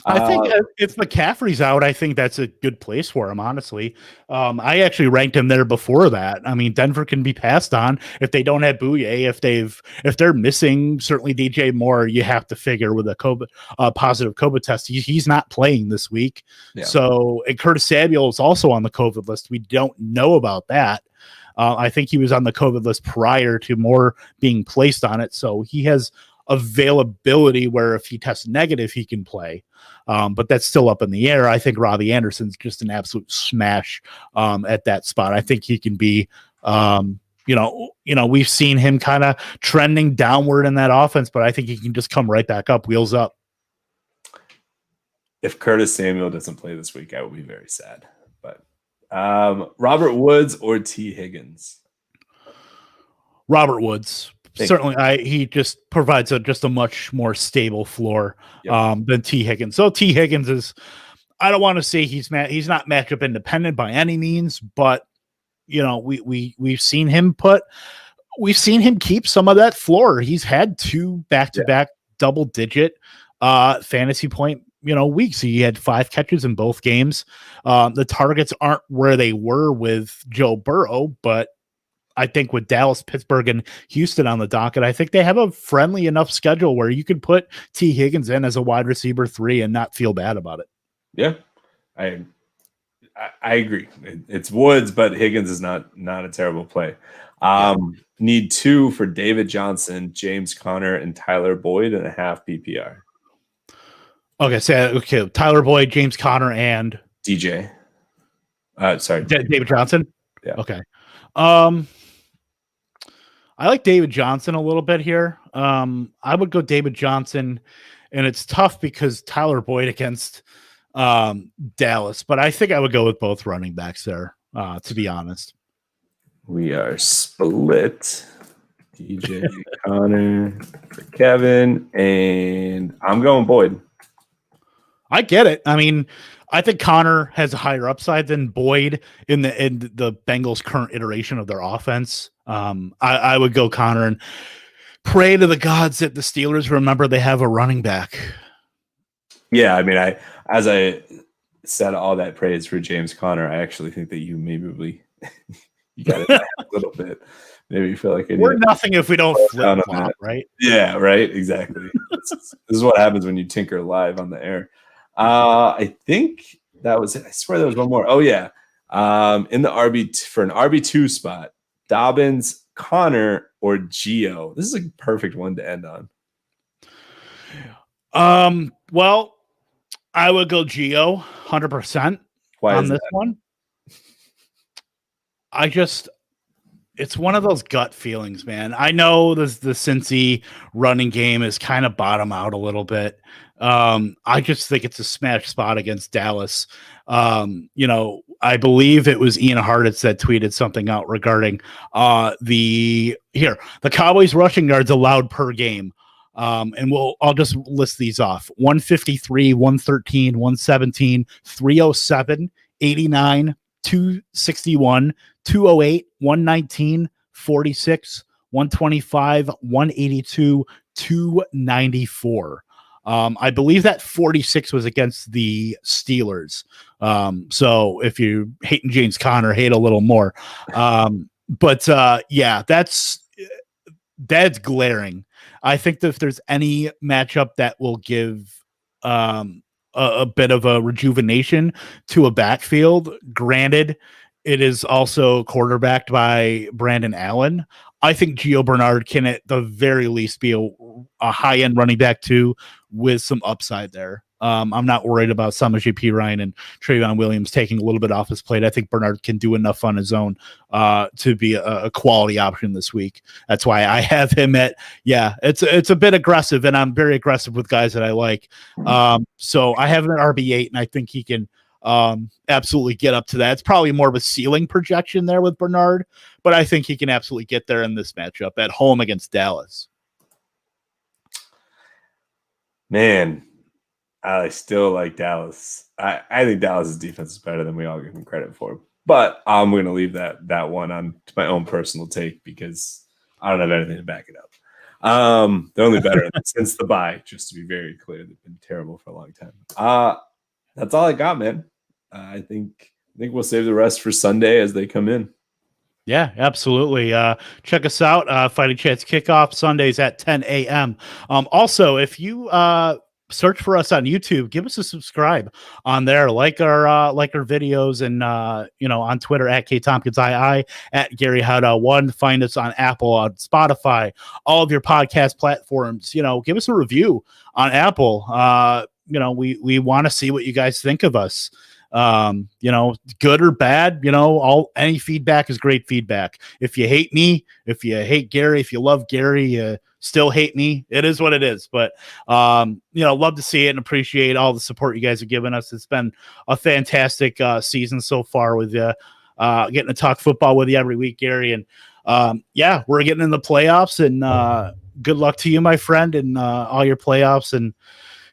I think if McCaffrey's out, I think that's a good place for him, honestly. I actually ranked him there before that. I mean, Denver can be passed on if they don't have Bouye. If they're missing certainly DJ Moore, you have to figure with a positive COVID test, he's not playing this week. Yeah. So, and Curtis Samuel is also on the COVID list. We don't know about that. I think he was on the COVID list prior to Moore being placed on it. So he has availability where if he tests negative, he can play. But that's still up in the air. I think Robbie Anderson's just an absolute smash at that spot. I think he can be, we've seen him kind of trending downward in that offense, but I think he can just come right back up, wheels up. If Curtis Samuel doesn't play this week, I will be very sad. But Robert Woods or T. Higgins? Robert Woods. Certainly, he just provides a much more stable floor than T. Higgins. So T. Higgins is, I don't want to say he's not matchup independent by any means, but we've seen him keep some of that floor. He's had 2 back-to-back double-digit fantasy point weeks. He had 5 catches in both games. The targets aren't where they were with Joe Burrow, but I think with Dallas, Pittsburgh, and Houston on the docket, I think they have a friendly enough schedule where you could put T. Higgins in as a wide receiver 3 and not feel bad about it. Yeah, I agree. It's Woods, but Higgins is not a terrible play. Need 2 for David Johnson, James Conner, and Tyler Boyd and a half PPR. Okay, Tyler Boyd, James Conner, and DJ. David Johnson. Yeah. Okay. I like David Johnson a little bit here. I would go David Johnson, and it's tough because Tyler Boyd against Dallas, but I think I would go with both running backs there, to be honest. We are split. DJ Connor for Kevin, and I'm going Boyd. I get it. I mean, I think Connor has a higher upside than Boyd in the Bengals' current iteration of their offense. I would go Connor and pray to the gods that the Steelers remember they have a running back. Yeah, I mean, as I said all that praise for James Conner, I actually think that you maybe you got it a little bit. Maybe you feel like we're nothing if we don't flip flop, right? Yeah, right. Exactly. This is what happens when you tinker live on the air. I think that was it. I swear there was one more. Oh yeah. In the for an RB2 spot, Dobbins, Connor, or Gio. This is a perfect one to end on. Well, I would go Gio 100%. Why on this one? It's one of those gut feelings, man. I know the Cincy running game is kind of bottom out a little bit. I just think it's a smash spot against Dallas. I believe it was Ian Hartitz that tweeted something out regarding the Cowboys rushing yards allowed per game. And I'll just list these off: 153, 113, 117, 307, 89, 261, 208, 119, 46, 125, 182, 294. I believe that 46 was against the Steelers. So if you're hating James Conner, hate a little more. But yeah, that's glaring. I think that if there's any matchup that will give a bit of a rejuvenation to a backfield, granted, it is also quarterbacked by Brandon Allen. I think Gio Bernard can at the very least be a high-end running back too, with some upside there. I'm not worried about Samaje Perine and Trayvon Williams taking a little bit off his plate. I think Bernard can do enough on his own to be a quality option this week. That's why I have him at, it's a bit aggressive, and I'm very aggressive with guys that I like. So I have him at RB8, and I think he can absolutely get up to that. It's probably more of a ceiling projection there with Bernard, but I think he can absolutely get there in this matchup at home against Dallas. Man, I still like Dallas. I think Dallas' defense is better than we all give him credit for. But I'm going to leave that one on to my own personal take because I don't have anything to back it up. They're only better since the bye, just to be very clear. They've been terrible for a long time. That's all I got, man. I think we'll save the rest for Sunday as they come in. Yeah, absolutely. Check us out. Fighting Chance Kickoff Sundays at 10 a.m. Also, if you search for us on YouTube, give us a subscribe on there. Like our videos, and on Twitter at KTompkinsII, at Gary Howdow 1. Find us on Apple, on Spotify, all of your podcast platforms. Give us a review on Apple. We want to see what you guys think of us. Good or bad, any feedback is great feedback. If you hate me, if you hate Gary, if you love Gary, you still hate me. It is what it is. But, love to see it and appreciate all the support you guys have given us. It's been a fantastic season so far with you, getting to talk football with you every week, Gary. And we're getting in the playoffs, and good luck to you, my friend, and all your playoffs, and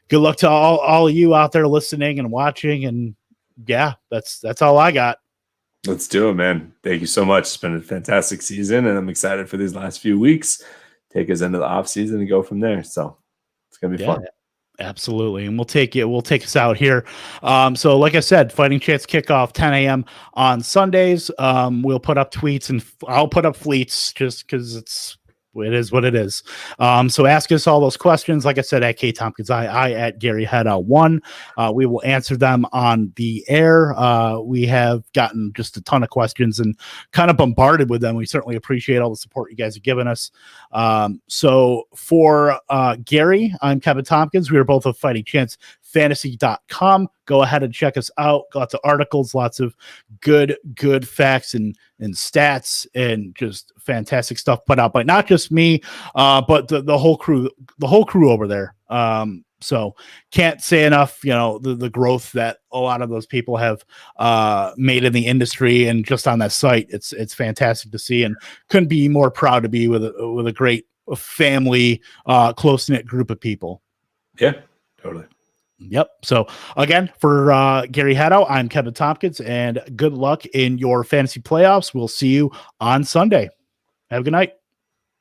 good luck to all of you out there listening and watching. And that's all I got. Let's do it, man. Thank you so much. It's been a fantastic season, and I'm excited for these last few weeks. Take us into the off season and go from there. So it's gonna be fun. Absolutely. And we'll take us out here. So like I said, Fighting Chance Kickoff 10 a.m. on Sundays. We'll put up tweets, and I'll put up fleets just because it is what it is. So ask us all those questions. Like I said, at KTompkinsII, at Gary Howdow 1. We will answer them on the air. We have gotten just a ton of questions and kind of bombarded with them. We certainly appreciate all the support you guys have given us. So for Gary, I'm Kevin Tompkins. We are both of Fighting Chance Fantasy.com. Go ahead and check us out. Lots of articles, lots of good facts and stats, and just fantastic stuff put out by not just me, but the whole crew over there. So can't say enough, the growth that a lot of those people have made in the industry, and just on that site, it's fantastic to see, and couldn't be more proud to be with a great family, close-knit group of people. Yeah, totally. Yep. So again, for Gary Howdow, I'm Kevin Tompkins, and good luck in your fantasy playoffs. We'll see you on Sunday. Have a good night.